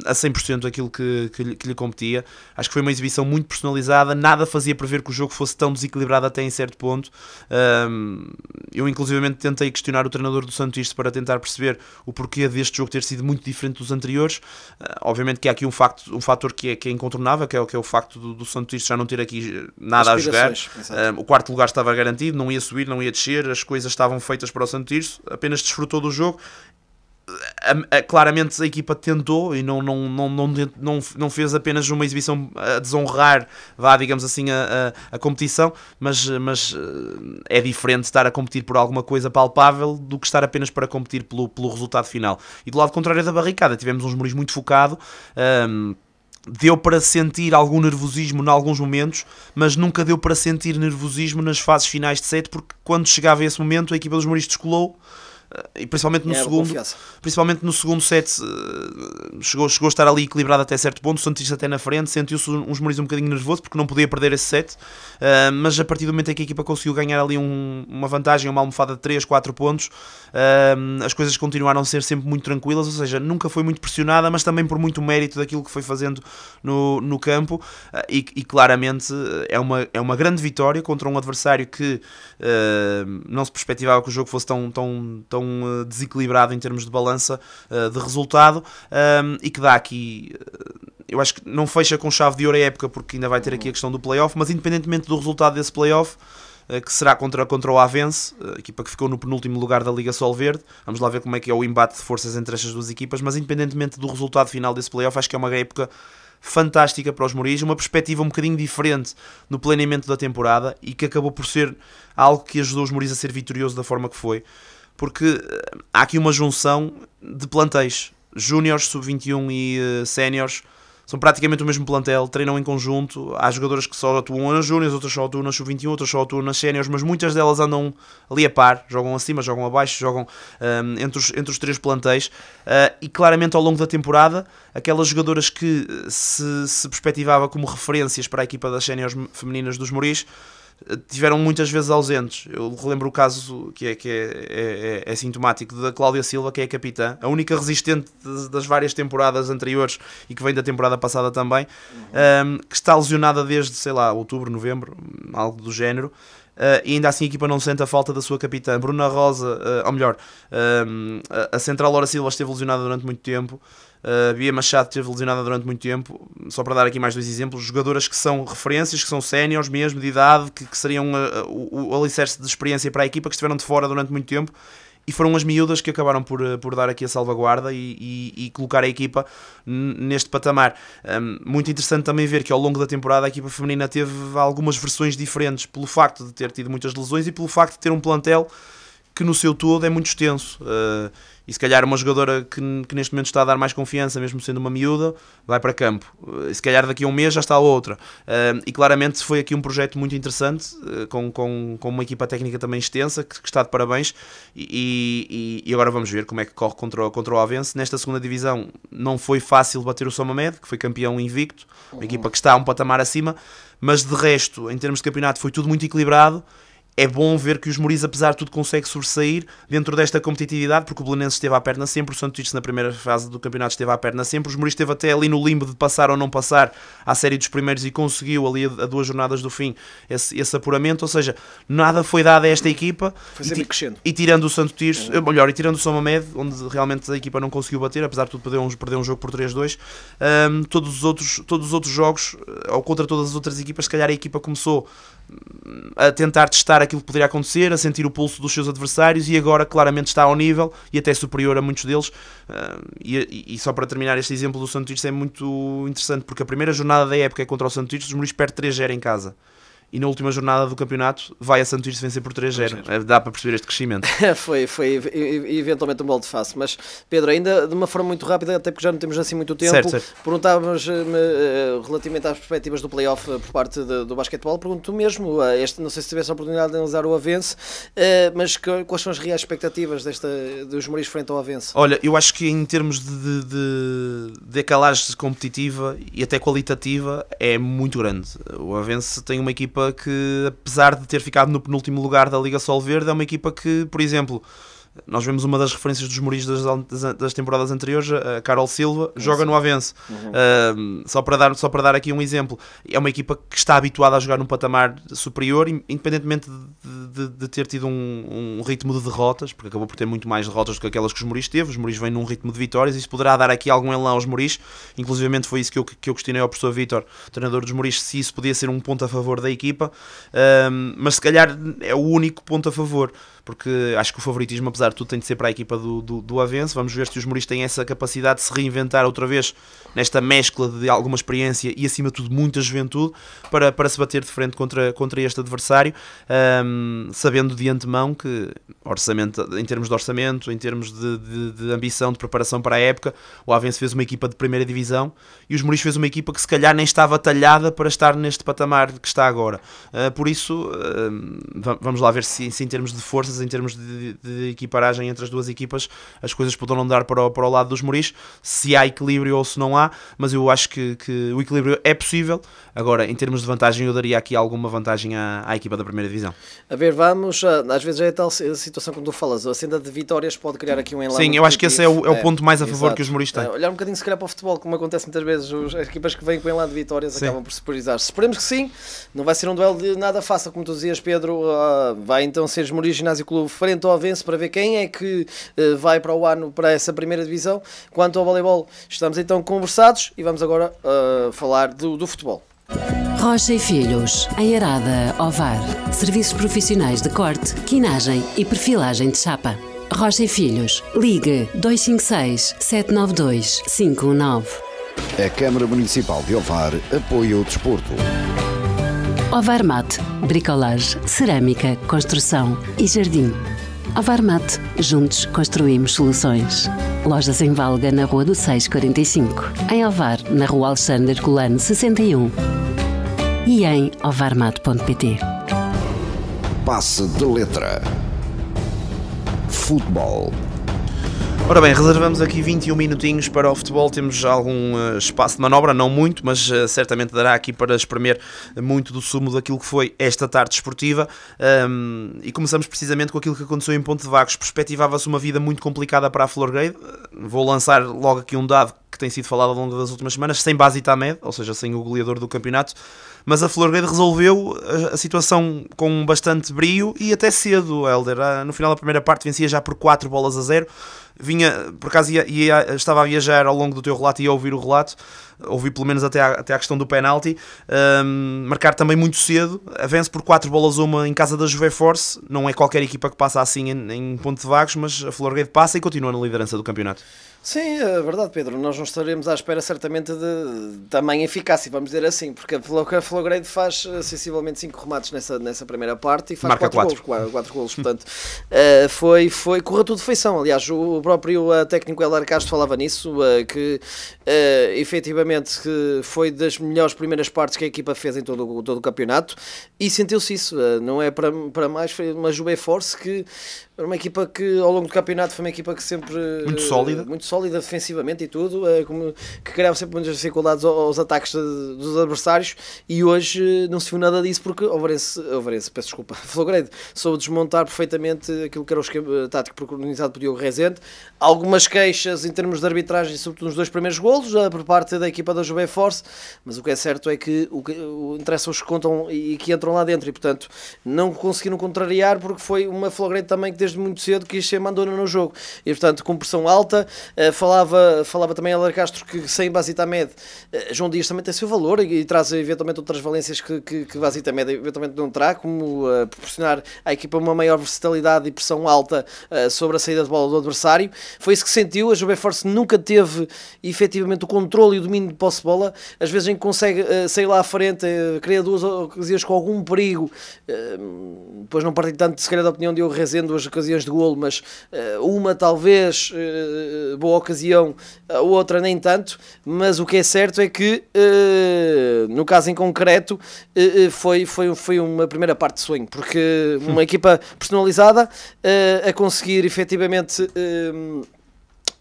a 100% aquilo que lhe competia. Acho que foi uma exibição muito personalizada, nada fazia prever que o jogo fosse tão desequilibrado até em certo ponto. Eu inclusivamente tentei questionar o treinador do Santo Tirso para tentar perceber o porquê deste jogo ter sido muito diferente dos anteriores. Obviamente que há aqui um fator que é incontornável, que é o facto do Santo Tirso já não ter aqui nada a jogar. O quarto lugar estava garantido, não ia subir, não ia descer, as coisas estavam feitas para o Santo Tirso, apenas desfrutou do jogo. Claramente a equipa tentou e não fez apenas uma exibição a desonrar, digamos assim, a competição, mas é diferente estar a competir por alguma coisa palpável do que estar apenas para competir pelo resultado final. E do lado contrário da barricada tivemos uns Moris muito focado. Deu para sentir algum nervosismo em alguns momentos, mas nunca deu para sentir nervosismo nas fases finais de set, porque quando chegava esse momento a equipa dos Moris descolou. E principalmente no segundo set chegou a estar ali equilibrado até certo ponto. O Santo Tirso até na frente, sentiu-se uns Moris um bocadinho nervoso porque não podia perder esse set, mas a partir do momento em que a equipa conseguiu ganhar ali uma vantagem, uma almofada de 3, 4 pontos, as coisas continuaram a ser sempre muito tranquilas, ou seja, nunca foi muito pressionada, mas também por muito mérito daquilo que foi fazendo no campo, e claramente é uma grande vitória contra um adversário que não se perspectivava que o jogo fosse tão desequilibrado em termos de balança de resultado, e que dá aqui, eu acho que não fecha com chave de ouro a época, porque ainda vai ter aqui a questão do play-off, mas independentemente do resultado desse play-off, que será contra o Avense, a equipa que ficou no penúltimo lugar da Liga Sol Verde, vamos lá ver como é que é o embate de forças entre estas duas equipas, mas independentemente do resultado final desse play-off, acho que é uma época fantástica para os Moris, uma perspectiva um bocadinho diferente no planeamento da temporada, e que acabou por ser algo que ajudou os Moris a ser vitorioso da forma que foi, porque há aqui uma junção de plantéis, júniores, sub-21 e séniores, são praticamente o mesmo plantel, treinam em conjunto, há jogadoras que só atuam nas júniores, outras só atuam nas sub-21, outras só atuam nas séniores, mas muitas delas andam ali a par, jogam acima, jogam abaixo, jogam entre os três plantéis, e claramente ao longo da temporada, aquelas jogadoras que se perspectivava como referências para a equipa das séniores femininas dos Moris, tiveram muitas vezes ausentes. Eu relembro o caso que é sintomático da Cláudia Silva, que é a capitã, a única resistente das várias temporadas anteriores e que vem da temporada passada também, que está lesionada desde, sei lá, outubro, novembro, algo do género. E ainda assim a equipa não sente a falta da sua capitã. Bruna Rosa, ou melhor, a central Laura Silva esteve lesionada durante muito tempo, Bia Machado esteve lesionada durante muito tempo, só para dar aqui mais 2 exemplos, jogadoras que são referências, que são séniores mesmo, de idade, que seriam o alicerce de experiência para a equipa, que estiveram de fora durante muito tempo, e foram as miúdas que acabaram por dar aqui a salvaguarda e colocar a equipa neste patamar. Muito interessante também ver que ao longo da temporada a equipa feminina teve algumas versões diferentes, pelo facto de ter tido muitas lesões e pelo facto de ter um plantel que no seu todo é muito extenso, e se calhar uma jogadora que neste momento está a dar mais confiança, mesmo sendo uma miúda, vai para campo, e se calhar daqui a um mês já está a outra, e claramente foi aqui um projeto muito interessante, com uma equipa técnica também extensa, que está de parabéns, e agora vamos ver como é que corre contra o Avense. Nesta segunda divisão não foi fácil bater o Somamed, que foi campeão invicto, uma equipa que está a um patamar acima, mas de resto, em termos de campeonato, foi tudo muito equilibrado. é bom ver que os Moris, apesar de tudo, consegue sobressair dentro desta competitividade, porque o Belenenses esteve à perna sempre, o Santo Tirso na primeira fase do campeonato esteve à perna sempre, os Moris esteve até ali no limbo de passar ou não passar à série dos primeiros e conseguiu ali a 2 jornadas do fim esse apuramento, ou seja, nada foi dado a esta equipa, e tirando o Santo Tirso, melhor, e tirando o São Mamed, onde realmente a equipa não conseguiu bater, apesar de tudo perder um jogo por 3-2, todos os outros jogos, ou contra todas as outras equipas, se calhar a equipa começou a tentar testar aquilo que poderia acontecer, a sentir o pulso dos seus adversários, e agora claramente está ao nível e até superior a muitos deles. E só para terminar, este exemplo do Santo Tirso é muito interessante, porque a primeira jornada da época é contra o Santo Tirso, os Moris perde 3-0 em casa. E na última jornada do campeonato vai a Santo Tirso vencer por 3-0. Dá para perceber este crescimento. foi eventualmente um molde de face. Mas, Pedro, ainda de uma forma muito rápida, até porque já não temos assim muito tempo, certo. Perguntávamos relativamente às perspectivas do play-off por parte do basquetebol. Pergunto-te mesmo, não sei se tivesse a oportunidade de analisar o Avense, mas quais são as reais expectativas dos Moris frente ao Avense? Olha, eu acho que em termos de decalagem competitiva e até qualitativa é muito grande. O Avense tem uma equipa que, apesar de ter ficado no penúltimo lugar da Liga Sol Verde, é uma equipa que, por exemplo, nós vemos uma das referências dos Moris das temporadas anteriores, a Carol Silva, joga no Avense. Só para dar aqui um exemplo, é uma equipa que está habituada a jogar num patamar superior, independentemente de ter tido um ritmo de derrotas, porque acabou por ter muito mais derrotas do que aquelas que os Moris teve. Os Moris vêm num ritmo de vitórias, e isso poderá dar aqui algum elan aos Moris. Inclusivamente foi isso que eu questionei ao professor Vítor, treinador dos Moris, se isso podia ser um ponto a favor da equipa, mas se calhar é o único ponto a favor, porque acho que o favoritismo, apesar de tudo, tem de ser para a equipa do Avense. Vamos ver se os Moris têm essa capacidade de se reinventar outra vez nesta mescla de alguma experiência e, acima de tudo, muita juventude para se bater de frente contra este adversário, sabendo de antemão que, em termos de orçamento, em termos de ambição, de preparação para a época, o Avense fez uma equipa de primeira divisão e os Moris fez uma equipa que se calhar nem estava talhada para estar neste patamar que está agora. Por isso, vamos lá ver se em termos de forças, em termos de equiparagem entre as duas equipas, as coisas poderão dar para o lado dos Moris, se há equilíbrio ou se não há, mas eu acho que o equilíbrio é possível. Agora, em termos de vantagem, eu daria aqui alguma vantagem à equipa da primeira divisão. A ver, vamos, às vezes é tal situação como tu falas, a senda de vitórias pode criar aqui um elan. Sim, eu acho que esse é o ponto mais a favor que os Moris têm. Olhar um bocadinho se calhar para o futebol, como acontece muitas vezes, as equipas que vêm com elan de vitórias acabam por se priorizar. Esperemos que sim, não vai ser um duelo de nada fácil, como tu dizias, Pedro. Vai então ser os Moris Ginásio Clube frente ao Avense para ver quem é que vai para o ano para essa primeira divisão. Quanto ao voleibol, estamos então conversados e vamos agora falar do futebol. Rocha e Filhos, em Arada, Ovar. Serviços profissionais de corte, quinagem e perfilagem de chapa. Rocha e Filhos, ligue 256 792 519. A Câmara Municipal de Ovar apoia o desporto. Ovar Mate, bricolage, cerâmica, construção e jardim. Ovar Mate, juntos construímos soluções. Lojas em Valga, na Rua do 645. Em Ovar, na Rua Alexandre Colano 61. E em ovarmate.pt. Passe de letra. Futebol. Ora bem, reservamos aqui 21 minutinhos para o futebol, temos algum espaço de manobra, não muito, mas certamente dará aqui para espremer muito do sumo daquilo que foi esta tarde esportiva, e começamos precisamente com aquilo que aconteceu em Ponte de Vagos. Perspectivava-se uma vida muito complicada para a Florgrade. Vou lançar logo aqui um dado que tem sido falado ao longo das últimas semanas, sem Basi Tamed, ou seja, sem o goleador do campeonato, mas a Florgrade resolveu a situação com bastante brio e até cedo, Helder. No final da primeira parte vencia já por 4-0. Vinha, por acaso estava a viajar ao longo do teu relato e ia ouvir o relato, ouvi pelo menos até à questão do penalti. Marcar também muito cedo, vence por 4-1 em casa da Juve Force. Não é qualquer equipa que passa assim em Ponte de Vagos, mas a Florgrade passa e continua na liderança do campeonato. Sim, é verdade, Pedro. Nós não estaremos à espera certamente de tamanha eficácia, vamos dizer assim, porque a Florgrade faz sensivelmente 5 remates nessa primeira parte e faz 4 golos, portanto correu tudo de feição. Aliás, o próprio técnico Heller Castro falava nisso, que efetivamente foi das melhores primeiras partes que a equipa fez em todo o campeonato, e sentiu-se isso. Não é para mais, foi uma Juve Force que era uma equipa que ao longo do campeonato foi uma equipa que sempre muito sólida defensivamente e tudo, que criava sempre muitas dificuldades aos ataques dos adversários, e hoje não se viu nada disso porque Ovarense, peço desculpa, Flogrede soube desmontar perfeitamente aquilo que era o esquema tático preconizado por Diogo Rezende. Algumas queixas em termos de arbitragem, sobretudo nos 2 primeiros golos, por parte da equipa da Juve Force, mas o que é certo é que interessa os que contam e que entram lá dentro, e portanto não conseguiram contrariar, porque foi uma Flogrede também que desde muito cedo quis ser mandona no jogo, e portanto com pressão alta. Falava também Alar Castro que sem Basita Med, João Dias também tem seu valor e traz eventualmente outras valências que Basita Med eventualmente não terá, como proporcionar à equipa uma maior versatilidade e pressão alta sobre a saída de bola do adversário. Foi isso que sentiu. A Juve Force nunca teve efetivamente o controle e o domínio de posse de bola, às vezes em que consegue sair lá à frente, cria 2 ocasiões com algum perigo, depois não partilho tanto se calhar da opinião de Diogo Rezende, 2 ocasiões de golo, mas uma talvez boa ocasião, a outra nem tanto, mas o que é certo é que no caso em concreto foi uma primeira parte de sonho, porque uma equipa personalizada a conseguir efetivamente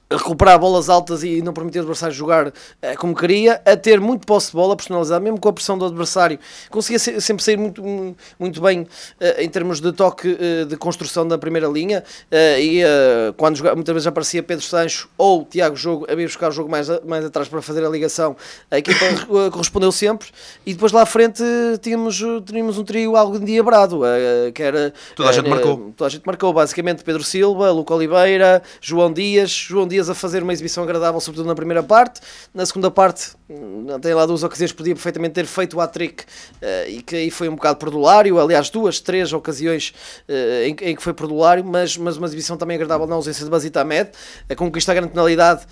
recuperar bolas altas e não permitir o adversário jogar como queria, a ter muito posse de bola personalizada, mesmo com a pressão do adversário, conseguia sempre sair muito bem em termos de toque de construção da primeira linha, e quando muitas vezes aparecia Pedro Sancho ou Tiago Jogo a vir buscar o jogo mais atrás para fazer a ligação, a equipa correspondeu sempre, e depois lá à frente tínhamos um trio algo endiabrado, que era... Toda a gente marcou, basicamente Pedro Silva, Luca Oliveira, João Dias a fazer uma exibição agradável, sobretudo na primeira parte. Na segunda parte tem lá 2 ocasiões que podia perfeitamente ter feito o hat-trick, e que aí foi um bocado perdulário, aliás 2, 3 ocasiões em que foi perdulário, mas uma exibição também agradável na ausência de Basita Med, a conquista a grande penalidade.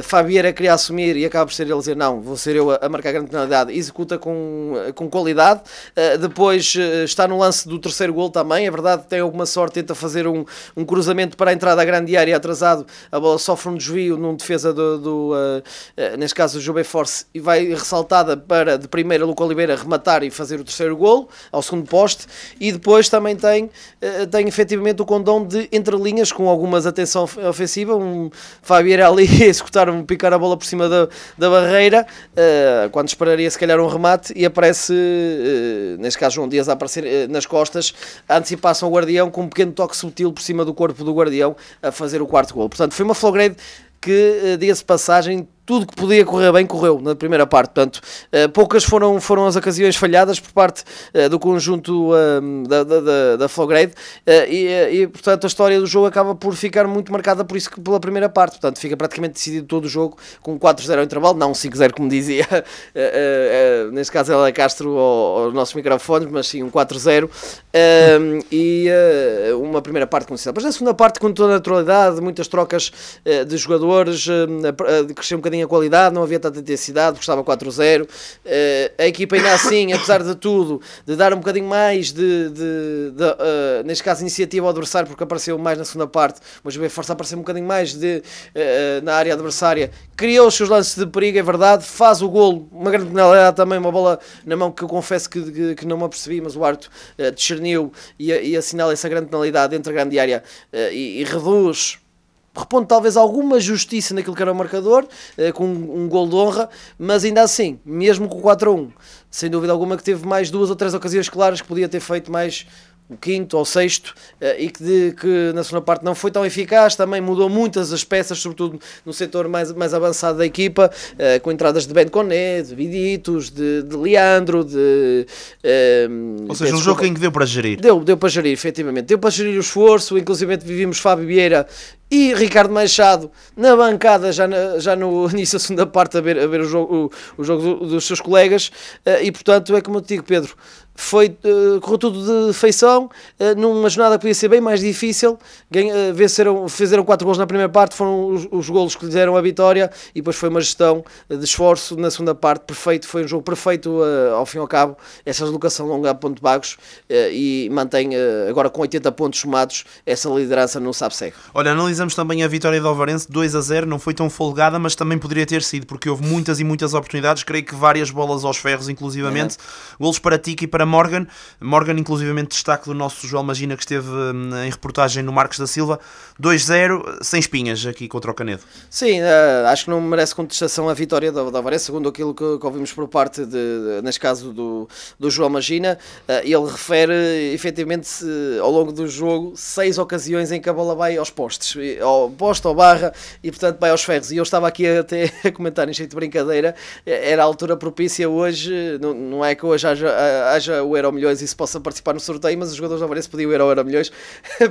Fabieira queria assumir e acaba por ser ele a dizer não, vou ser eu a marcar a grande penalidade, executa com qualidade. Depois está no lance do terceiro gol também, é verdade, tem alguma sorte, tenta fazer um cruzamento para a entrada à grande área atrasado, a bola sofre um desvio num defesa neste caso do Juve Force, e vai ressaltada para de primeira Luca Oliveira rematar e fazer o terceiro golo ao segundo poste, e depois também tem efetivamente o condão de entre linhas com algumas atenção ofensiva, Fabieira ali executar, picar a bola por cima da barreira, quando esperaria se calhar um remate, e aparece neste caso João Dias a aparecer nas costas, a antecipação ao Guardião com um pequeno toque sutil por cima do corpo do Guardião a fazer o 4º golo. Portanto foi uma Flogrede que, diga-se passagem, tudo que podia correr bem correu na primeira parte, portanto poucas foram as ocasiões falhadas por parte do conjunto da Flogrede, e portanto a história do jogo acaba por ficar muito marcada por isso, pela primeira parte, portanto fica praticamente decidido todo o jogo com 4-0 ao intervalo, não 5-0 como dizia neste caso ela Castro aos nossos microfones, mas sim um 4-0, e uma primeira parte com decisão. Mas na segunda parte, com toda a naturalidade, muitas trocas de jogadores, cresceu um bocadinho a qualidade, não havia tanta intensidade, porque estava 4-0. A equipa ainda assim, apesar de tudo, de dar um bocadinho mais neste caso iniciativa ao adversário, porque apareceu mais na segunda parte, mas o Força apareceu um bocadinho mais na área adversária, criou os seus lances de perigo, é verdade, faz o golo, uma grande penalidade também, uma bola na mão que eu confesso que não me apercebi, mas o árbitro discerniu e assinala essa grande penalidade entre a grande área, e reduz, repondo talvez alguma justiça naquilo que era o marcador, com um gol de honra, mas ainda assim, mesmo com o 4-1, sem dúvida alguma que teve mais 2 ou 3 ocasiões claras que podia ter feito mais o 5º ou 6º, e que na segunda parte não foi tão eficaz, também mudou muitas as peças, sobretudo no setor mais avançado da equipa, com entradas de Ben Koné, de Viditos, de Leandro, ou seja, um jogo em que deu para gerir. Deu para gerir, efetivamente, deu para gerir o esforço, inclusive vimos Fábio Vieira e Ricardo Machado na bancada já no início da segunda parte a ver o jogo dos seus colegas, e portanto é como eu te digo, Pedro, correu tudo de feição, numa jornada que podia ser bem mais difícil. Fizeram 4 golos na primeira parte, foram os golos que lhes deram a vitória, e depois foi uma gestão de esforço na segunda parte perfeito, foi um jogo perfeito ao fim e ao cabo, essa deslocação longa a Ponte de Bagos, e mantém agora com 80 pontos somados essa liderança no SAP-SEG. Olha, analisando analisamos também a vitória do Alvarense, 2-0, não foi tão folgada, mas também poderia ter sido, porque houve muitas e muitas oportunidades, creio que várias bolas aos ferros, inclusivamente, golos para Tiki e para Morgan, inclusivamente destaque do nosso João Magina, que esteve em reportagem no Marcos da Silva, 2-0, sem espinhas aqui contra o Canedo. Sim, acho que não merece contestação a vitória do Alvarense, segundo aquilo que ouvimos por parte, neste caso, do João Magina. Ele refere, efetivamente, ao longo do jogo, 6 ocasiões em que a bola vai aos postes, ao poste, ao barra, e portanto vai aos ferros. E eu estava aqui até a comentar em jeito de brincadeira, era a altura propícia hoje, não é que hoje haja o Euro Milhões e se possa participar no sorteio, mas os jogadores do Alvarense podiam ir ao Euro Milhões,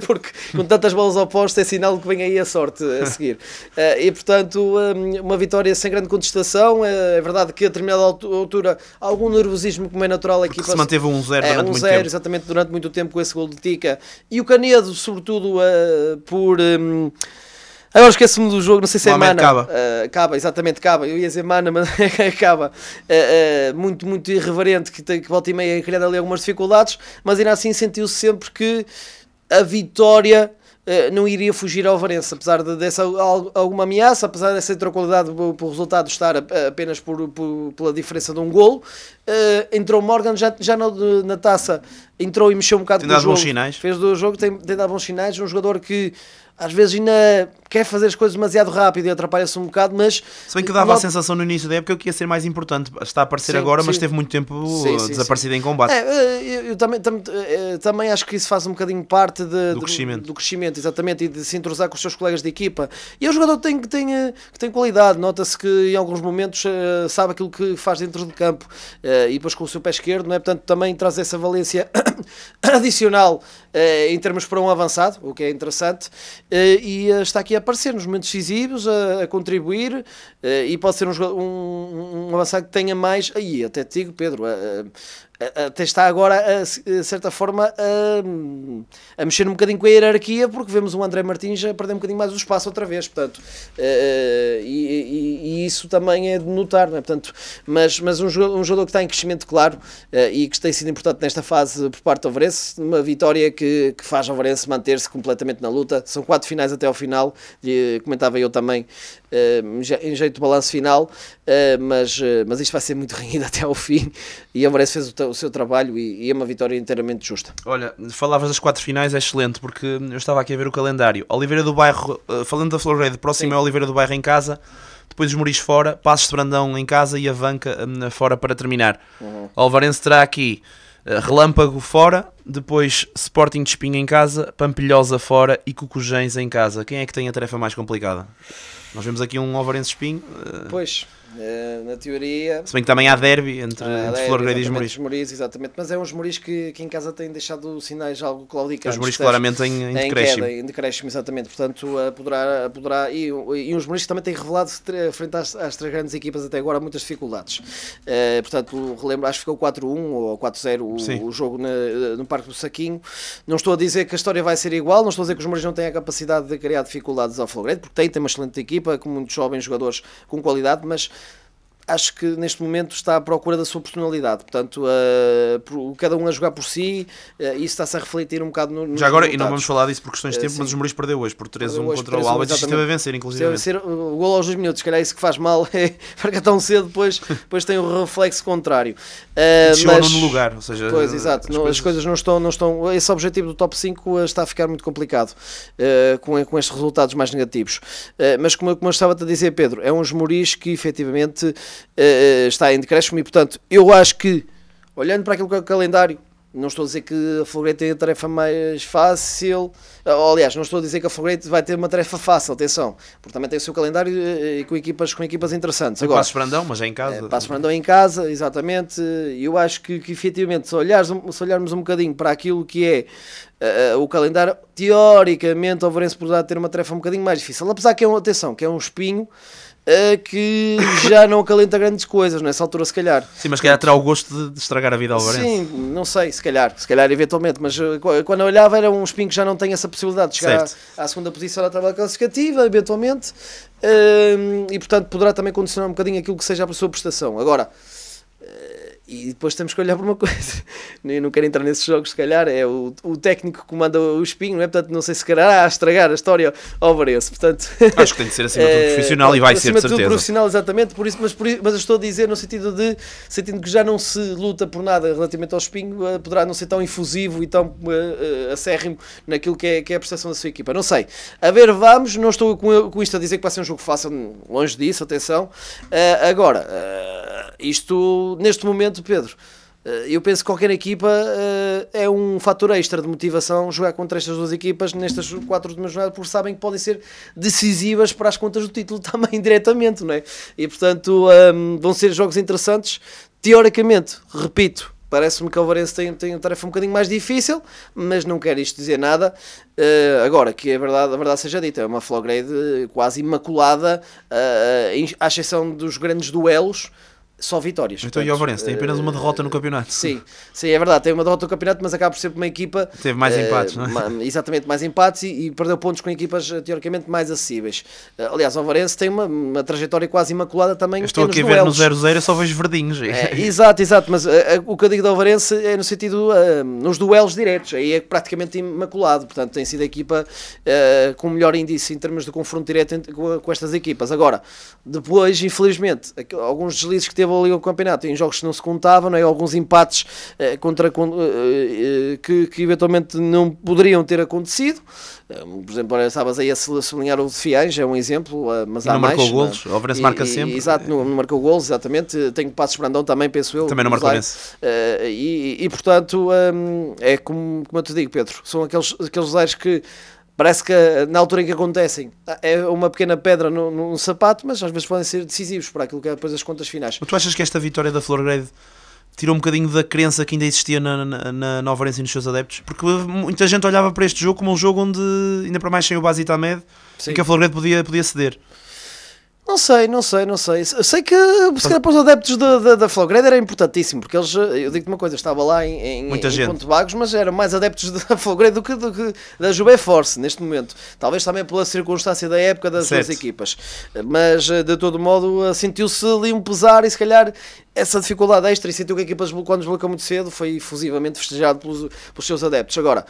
porque com tantas bolas ao poste é sinal que vem aí a sorte a seguir. E portanto, uma vitória sem grande contestação. É verdade que a determinada altura há algum nervosismo, como é natural aqui. Porque se manteve 1-0 durante muito tempo. Exatamente, durante muito tempo com esse gol de Tica. E o Canedo, sobretudo, por... agora esqueço-me do jogo, não sei se é Mana. Caba, exatamente, Caba. Eu ia dizer Mana, mas Caba. Muito, muito irreverente, que volta e meia criando ali algumas dificuldades, mas ainda assim sentiu-se sempre que a vitória não iria fugir ao Alvarense, apesar dessa alguma ameaça, apesar dessa tranquilidade por resultado estar apenas pela diferença de um golo. Entrou Morgan já na taça, entrou e mexeu um bocado com o jogo, fez do jogo, tem dado bons sinais, um jogador que às vezes ainda quer fazer as coisas demasiado rápido e atrapalha-se um bocado, mas... Se bem que dava a sensação no início da época que ia ser mais importante. Está a aparecer agora, mas teve muito tempo desaparecido em combate. Eu também acho que isso faz um bocadinho parte do crescimento, exatamente, e de se entrosar com os seus colegas de equipa. E é um jogador que tem qualidade, nota-se que em alguns momentos sabe aquilo que faz dentro do campo, e depois com o seu pé esquerdo, não é? Portanto, também traz essa valência adicional em termos para um avançado, o que é interessante, e está aqui a aparecer nos momentos decisivos, a contribuir, e pode ser um avançado que tenha mais, aí até te digo, Pedro, até está agora, de certa forma, a mexer um bocadinho com a hierarquia, porque vemos o André Martins a perder um bocadinho mais o espaço outra vez, portanto, e isso também é de notar, não é? Portanto, mas um jogador que está em crescimento claro, e que tem sido importante nesta fase por parte do Alvarense, uma vitória que faz o Alvarense manter-se completamente na luta. São 4 finais até ao final, comentava eu também, em jeito de balanço final, mas isto vai ser muito renhido até ao fim, e o Alvarense fez o seu trabalho e é uma vitória inteiramente justa. Olha, falavas das 4 finais, é excelente, porque eu estava aqui a ver o calendário. Oliveira do Bairro, falando da Florgrade, próximo é Oliveira do Bairro em casa, depois os Moris fora, Passos de Brandão em casa e a Vanca fora para terminar. O Alvarense terá aqui Relâmpago fora, depois Sporting de Espinho em casa, Pampilhosa fora e Cucujens em casa. Quem é que tem a tarefa mais complicada? Nós vemos aqui um Alvarense Espinho. Pois, na teoria... Se bem que também há derby entre Florgrade e os Moris. Exatamente, mas é uns Moris que em casa têm deixado sinais algo claudicantes. Os Moris claramente em decréscimo. Em decréscimo, exatamente. Portanto, poderá e os Moris também têm revelado frente às 3 grandes equipas até agora muitas dificuldades. Portanto, relembro, acho que ficou 4-1 ou 4-0 o jogo no Parque do Saquinho. Não estou a dizer que a história vai ser igual, não estou a dizer que os Moris não têm a capacidade de criar dificuldades ao Florgrade, porque tem uma excelente equipa, com muitos jovens jogadores com qualidade, mas acho que neste momento está à procura da sua personalidade, portanto, cada um a jogar por si, isso está-se a refletir um bocado no já agora, resultados. E não vamos falar disso por questões de tempo, mas os Moris perdeu hoje por 3-1 contra o Alba, esteve a vencer, inclusive. O gol aos 2 minutos, se calhar isso que faz mal, para tão cedo, depois tem o reflexo contrário. Mas no lugar, ou seja... Pois, exato, as coisas não estão... Esse objetivo do top 5 está a ficar muito complicado, com estes resultados mais negativos. Mas como eu estava-te a dizer, Pedro, é uns Moris que efetivamente... está em decréscimo e, portanto, eu acho que, olhando para aquilo que é o calendário, não estou a dizer que a Florgrade tem a tarefa mais fácil, aliás, não estou a dizer que a Florgrade vai ter uma tarefa fácil, atenção, porque também tem o seu calendário e com equipas interessantes. Agora, Passos Brandão, mas é em casa. Passos Brandão em casa, exatamente, e eu acho que efetivamente, se olharmos um bocadinho para aquilo que é o calendário, teoricamente o Alvarense poderá ter uma tarefa um bocadinho mais difícil, apesar que é um espinho, que já não acalenta grandes coisas nessa altura, se calhar. Sim, mas se calhar terá o gosto de estragar a vida ao Alvarense. Sim, não sei, se calhar eventualmente, mas quando eu olhava era um espinho que já não tem essa possibilidade de chegar à segunda posição da tabela classificativa, eventualmente, e portanto poderá também condicionar um bocadinho aquilo que seja a sua prestação. Agora, E depois temos que olhar para uma coisa, eu não quero entrar nesses jogos, se calhar, é o técnico que comanda o espinho, não é? Portanto, não sei se quererá estragar a história ao Varense, portanto... Acho que tem de ser acima de tudo profissional e vai ser, de certeza. Acima de tudo profissional, exatamente, mas eu estou a dizer no sentido que já não se luta por nada relativamente ao espinho, poderá não ser tão infusivo e tão acérrimo naquilo que é a prestação da sua equipa, não sei. A ver, vamos, não estou com isto a dizer que vai ser um jogo fácil, longe disso, atenção. Agora, isto, neste momento, Pedro, eu penso que qualquer equipa é um fator extra de motivação jogar contra estas duas equipas nestas 4 últimas jornadas, porque sabem que podem ser decisivas para as contas do título também diretamente, não é? E portanto vão ser jogos interessantes. Teoricamente, repito, parece-me que o Varense tem uma tarefa um bocadinho mais difícil, mas não quero isto dizer nada. Agora, que a verdade seja dita, é uma Flograde quase imaculada, à exceção dos grandes duelos. Só vitórias. Então, e o Varense tem apenas uma derrota no campeonato. Sim, é verdade, tem uma derrota no campeonato, mas acaba por ser uma equipa... Teve mais empates, não é? Exatamente, mais empates e perdeu pontos com equipas teoricamente mais acessíveis. Aliás, o Varense tem uma trajetória quase imaculada também. Estou aqui a ver no 0-0, só vejo verdinhos. Exato, mas o que eu digo do Varense é no sentido, nos duelos diretos, aí é praticamente imaculado, portanto tem sido a equipa com o melhor índice em termos de confronto direto com estas equipas. Agora, depois, infelizmente, alguns deslizes que teve ali o campeonato em jogos que não se contavam, não é? Alguns empates que eventualmente não poderiam ter acontecido. Por exemplo, estavas aí a sublinhar o de Fiães, é um exemplo, mas há mais. Não marcou golos, o Varense marca sempre. Exato, não marcou golos, exatamente. Tenho Passos Brandão também, penso eu. Também não marcou nesse. E portanto, é como eu te digo, Pedro, são aqueles zeros que parece que na altura em que acontecem é uma pequena pedra no sapato, mas às vezes podem ser decisivos para aquilo que é depois as contas finais. Tu achas que esta vitória da Flograde tirou um bocadinho da crença que ainda existia na Nova Varense e nos seus adeptos? Porque muita gente olhava para este jogo como um jogo onde, ainda para mais sem o Basita Ahmed, em que a Flograde podia ceder. Não sei. Eu sei que se calhar para os adeptos da Flograde era importantíssimo, porque eles, eu digo-te uma coisa, estava lá em Ponte Vagos, mas eram mais adeptos da Flograde do que da Jubé Force neste momento. Talvez também pela circunstância da época das duas equipas. Mas de todo modo sentiu-se ali um pesar e se calhar essa dificuldade extra, e sentiu que a equipa quando desblocou muito cedo foi efusivamente festejado pelos seus adeptos. Agora,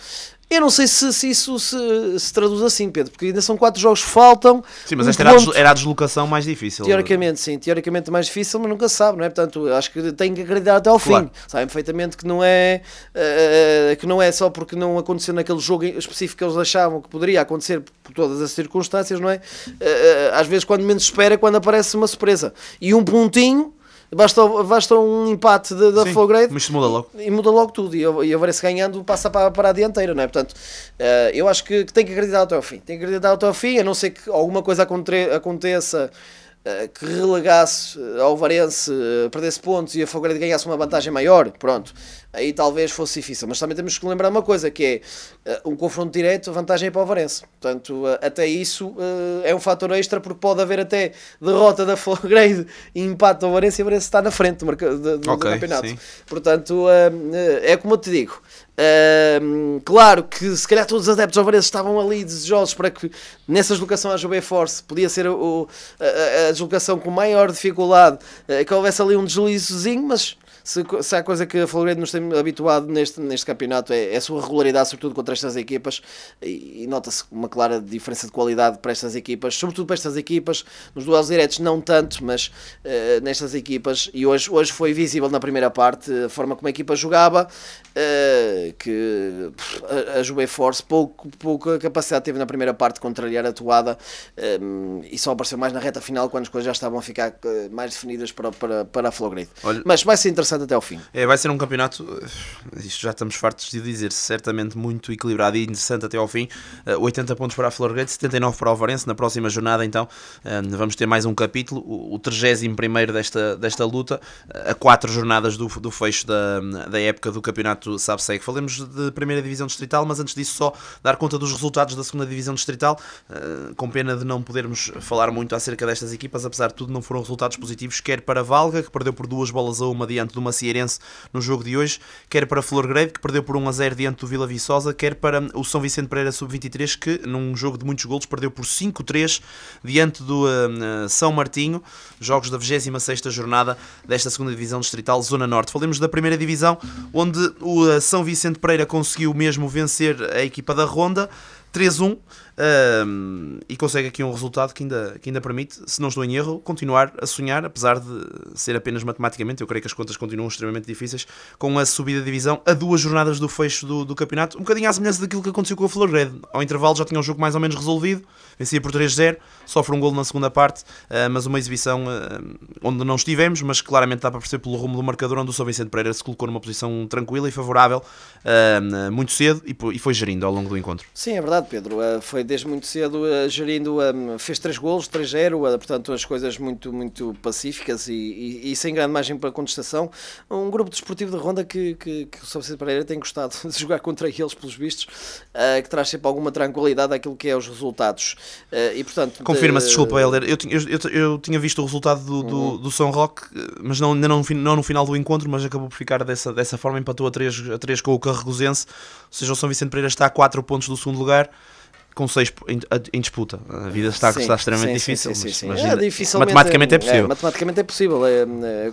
eu não sei se isso se traduz assim, Pedro, porque ainda são 4 jogos que faltam. Sim, mas esta era a deslocação mais difícil. Teoricamente, sim, teoricamente mais difícil, mas nunca se sabe, não é? Portanto, acho que tem que acreditar até ao fim. Sabem perfeitamente que não é só porque não aconteceu naquele jogo específico que eles achavam que poderia acontecer por todas as circunstâncias, não é? Às vezes, quando menos se espera, quando aparece uma surpresa. E um pontinho. Basta um empate da Flograde e muda logo tudo, e o Varense ganhando passa para a dianteira, não é? Portanto, eu acho que tem que acreditar até ao fim, a não ser que alguma coisa aconteça que relegasse ao Varense, perdesse pontos e a Flograde ganhasse uma vantagem maior, pronto, aí talvez fosse difícil, mas também temos que lembrar uma coisa, que é um confronto direto, a vantagem é para o Varense, portanto até isso é um fator extra, porque pode haver até derrota da Flograde e empate ao Varense, e o Varense está na frente do campeonato, sim. Portanto é como eu te digo, claro que se calhar todos os adeptos ao Varense estavam ali desejosos para que nessa deslocação à Jubé Force podia ser a deslocação com maior dificuldade, que houvesse ali um deslizozinho, mas se há coisa que a Flograde nos tem habituado neste campeonato é a sua regularidade, sobretudo contra estas equipas, e nota-se uma clara diferença de qualidade para estas equipas, sobretudo para estas equipas, nos duelos diretos não tanto, mas nestas equipas, e hoje foi visível na primeira parte a forma como a equipa jogava, que a Jubé Force pouca capacidade teve na primeira parte de contrariar a toada, e só apareceu mais na reta final quando as coisas já estavam a ficar mais definidas para a Flograde. Mas vai ser interessante até ao fim. Vai ser um campeonato, isto já estamos fartos de dizer, certamente muito equilibrado e interessante até ao fim. 80 pontos para a Flograde, 79 para o Varense. Na próxima jornada então vamos ter mais um capítulo, o 31º desta luta, a 4 jornadas do fecho da época do campeonato SABSEG. Falemos de primeira divisão distrital, mas antes disso só dar conta dos resultados da segunda divisão distrital, com pena de não podermos falar muito acerca destas equipas. Apesar de tudo, não foram resultados positivos, quer para Valga, que perdeu por 2-1 diante do do Macieirense no jogo de hoje, quer para Florgrave, que perdeu por 1-0 diante do Vila Viçosa, quer para o São Vicente Pereira Sub-23, que num jogo de muitos golos perdeu por 5-3 diante do São Martinho, jogos da 26ª jornada desta segunda divisão distrital Zona Norte. Falemos da primeira divisão, onde o São Vicente Pereira conseguiu mesmo vencer a equipa da Ronda 3-1, e consegue aqui um resultado que ainda permite, se não estou em erro, continuar a sonhar, apesar de ser apenas matematicamente. Eu creio que as contas continuam extremamente difíceis, com a subida de divisão a 2 jornadas do fecho do campeonato, um bocadinho à semelhança daquilo que aconteceu com a Florgrave. Ao intervalo já tinha um jogo mais ou menos resolvido, vencia por 3-0, sofre um golo na segunda parte, mas uma exibição onde não estivemos, mas claramente dá para perceber pelo rumo do marcador, onde o São Vicente Pereira se colocou numa posição tranquila e favorável muito cedo, e foi gerindo ao longo do encontro. Sim, é verdade, Pedro. Foi desde muito cedo gerindo, fez 3 golos, 3-0, portanto as coisas muito pacíficas e sem grande margem para contestação. Um grupo desportivo de Ronda que o São Vicente Pereira tem gostado de jogar contra eles, pelos vistos, que traz sempre alguma tranquilidade àquilo que é os resultados. E, portanto, confirma-se, desculpa, Helder, eu tinha visto o resultado do São Roque, mas não no final do encontro, mas acabou por ficar dessa forma, empatou a 3 com o Carregosense, ou seja, o São Vicente Pereira está a 4 pontos do segundo lugar, com 6 em disputa. A vida está extremamente difícil, mas matematicamente é possível. Matematicamente é possível.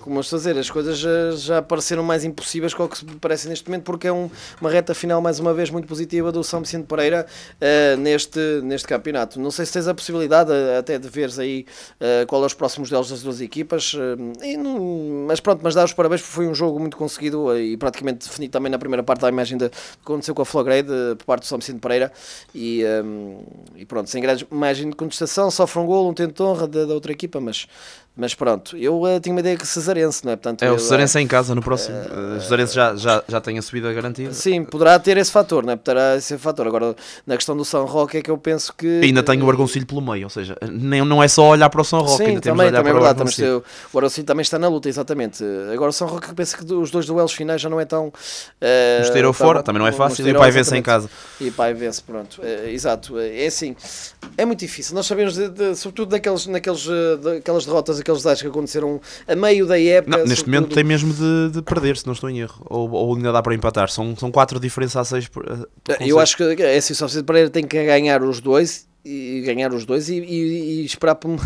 Como eu estou a dizer, as coisas já pareceram mais impossíveis do que se parecem neste momento, porque é uma reta final, mais uma vez, muito positiva do São Vicente Pereira neste campeonato. Não sei se tens a possibilidade até de veres aí qual é os próximos deles das duas equipas, mas dá os parabéns, porque foi um jogo muito conseguido e praticamente definido também na primeira parte, da imagem que aconteceu com a Florgrave por parte do São Vicente Pereira, e pronto, sem grande margem de contestação, sofre um golo, um tento de honra da outra equipa, mas pronto, eu tinha uma ideia que Cesarense, não é? Portanto, o Cesarense é em casa no próximo. O Cesarense já tem a subida garantida. Sim, poderá ter esse fator, não é? Poderá esse fator. Agora, na questão do São Roque é que eu penso que... E ainda tem o Argoncilho pelo meio, ou seja, não é só olhar para o São Roque, sim, ainda temos de olhar para o Argoncilho. O Argoncilho também está na luta, exatamente. Agora o São Roque, penso que os 2 duelos finais já não é tão... Mosteiro fora, também não é fácil, e o Pai vence em casa. E o Pai vence, pronto. Exato, é assim, é muito difícil. Nós sabemos, sobretudo daquelas derrotas, aqueles dados que aconteceram a meio da época. Não, neste momento tem mesmo de perder, se não estou em erro, ou ainda dá para empatar. São 4 diferenças a 6 eu acho que é assim, o São Vicente Pereira tem que ganhar os dois e esperar por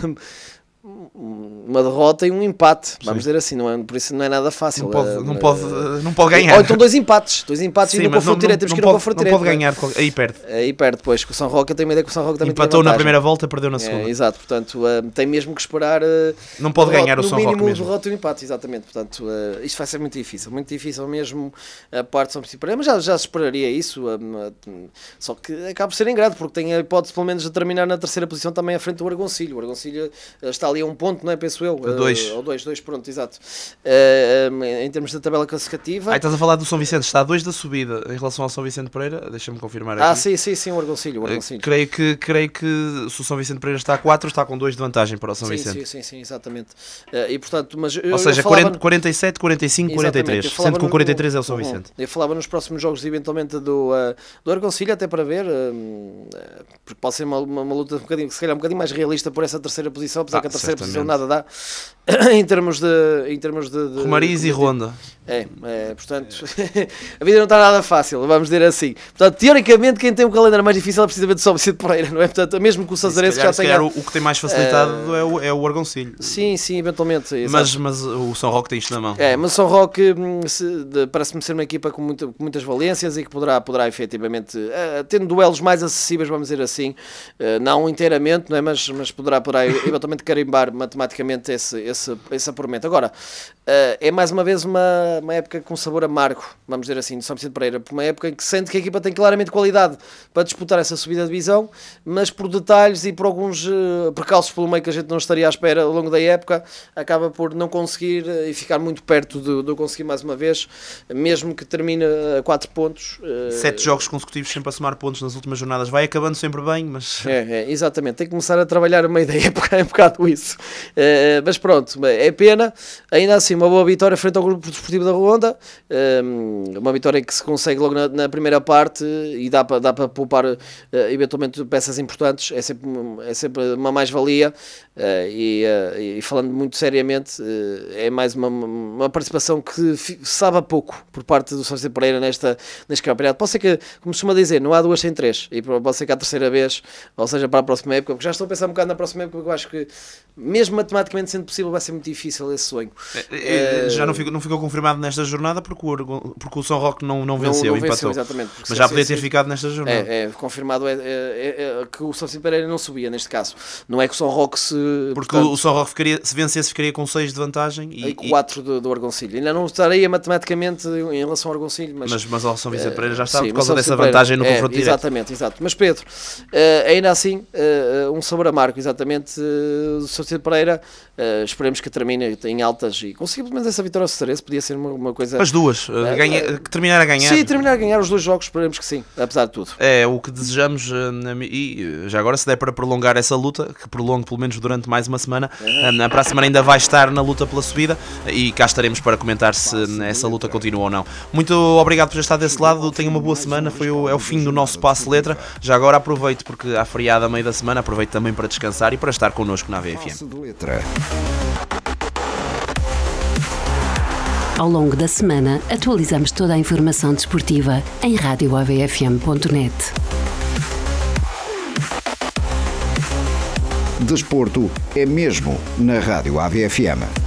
uma derrota e um empate, vamos dizer assim, por isso não é nada fácil. Não pode ganhar. Ou então 2 empates e no confronto direto, temos que ir no confronto direto. Não pode ganhar, aí perde. Aí perde, depois, com o São Roque, eu tenho uma ideia que o São Roque também empatou na primeira volta, perdeu na segunda. Exato, portanto, tem mesmo que esperar. Não pode ganhar o São Roque mesmo. No mínimo, derrota e um empate, exatamente. Portanto, isto vai ser muito difícil mesmo a parte de São Vicente Pereira, mas já se esperaria isso, só que acaba por ser ingrato, porque tem a hipótese, pelo menos, de terminar na terceira posição também à frente do Argoncilho. O Argoncilho está ali a 1 ponto, não é? Penso eu. Ou 2, pronto, exato. Em termos da tabela classificativa. Estás a falar do São Vicente, está a 2 da subida em relação ao São Vicente Pereira, deixa-me confirmar aqui. Sim, o Argoncilho. Creio que se o São Vicente Pereira está a 4, está com 2 de vantagem para o São Vicente. Sim, exatamente. E portanto, ou seja, 47, 45, 43, sendo que com 43 é o São Vicente. Eu falava nos próximos jogos, eventualmente, do Argoncilho, até para ver, porque pode ser uma luta se calhar um bocadinho mais realista por essa terceira posição, apesar que a terceira posição nada dá em termos de Romariz e Ronda. Portanto, a vida não está nada fácil, vamos dizer assim. Portanto, teoricamente, quem tem o calendário mais difícil é precisamente o São Vicente Pereira, não é? Portanto, mesmo que o Cesarense já tenha... O que tem mais facilitado é o Argoncilho. Sim, eventualmente. Mas o São Roque tem isto na mão. Mas o São Roque parece-me ser uma equipa com muitas valências e que poderá efetivamente, tendo duelos mais acessíveis, vamos dizer assim, não inteiramente, não é? Mas poderá eventualmente carimbar matematicamente esse apuramento. Agora, é mais uma vez uma época com sabor amargo, vamos dizer assim, de São Vicente Pereira, uma época em que sente que a equipa tem claramente qualidade para disputar essa subida de divisão, mas por detalhes e por alguns percalços pelo meio que a gente não estaria à espera ao longo da época, acaba por não conseguir e ficar muito perto de conseguir mais uma vez, mesmo que termine a 4 pontos. 7 jogos consecutivos sempre a somar pontos nas últimas jornadas, vai acabando sempre bem, mas... Exatamente, tem que começar a trabalhar a meio da época, é um bocado isso. Mas pronto, é pena, ainda assim, uma boa vitória frente ao grupo desportivo Desportivo da Ronda, uma vitória que se consegue logo na primeira parte e dá para poupar eventualmente peças importantes, é sempre uma mais-valia, e falando muito seriamente, é mais uma participação que sabe a pouco por parte do São Vicente Pereira neste campeonato. Pode ser que, como se costuma dizer, não há duas sem três, e pode ser que a terceira vez, ou seja, para a próxima época, porque já estou a pensar um bocado na próxima época, porque eu acho que, mesmo matematicamente sendo possível, vai ser muito difícil esse sonho. Já não ficou confirmado nesta jornada porque o São Roque não venceu, empatou. Exatamente, mas já podia ter ficado nesta jornada. Confirmado que o São Vicente Pereira não subia neste caso. Não é que o São Roque porque o São Roque se vencesse ficaria com 6 de vantagem e 4 do Argoncilho. Ainda não estaria matematicamente em relação ao Argoncilho, mas o São Vicente Pereira já está por causa dessa vantagem no confronto direto. Exatamente, exato. Mas Pedro, ainda assim, um sabor amargo, exatamente, do São Vicente Pereira. Esperemos que termine em altas e consiga pelo menos essa vitória ao Cesarense. Podia ser uma coisa... As duas, terminar a ganhar. Sim, terminar a ganhar os 2 jogos, esperemos que sim, apesar de tudo. É o que desejamos, e já agora, se der para prolongar essa luta, que prolongue pelo menos durante mais uma semana, para a semana ainda vai estar na luta pela subida e cá estaremos para comentar se essa luta continua ou não. Muito obrigado por estar desse lado, tenha uma boa semana, é o fim do nosso Passe Letra. Já agora aproveito, porque há feriado a meio da semana, aproveito também para descansar e para estar connosco na AVFM. Ao longo da semana, atualizamos toda a informação desportiva em radioavfm.net. Desporto é mesmo na Rádio AVFM.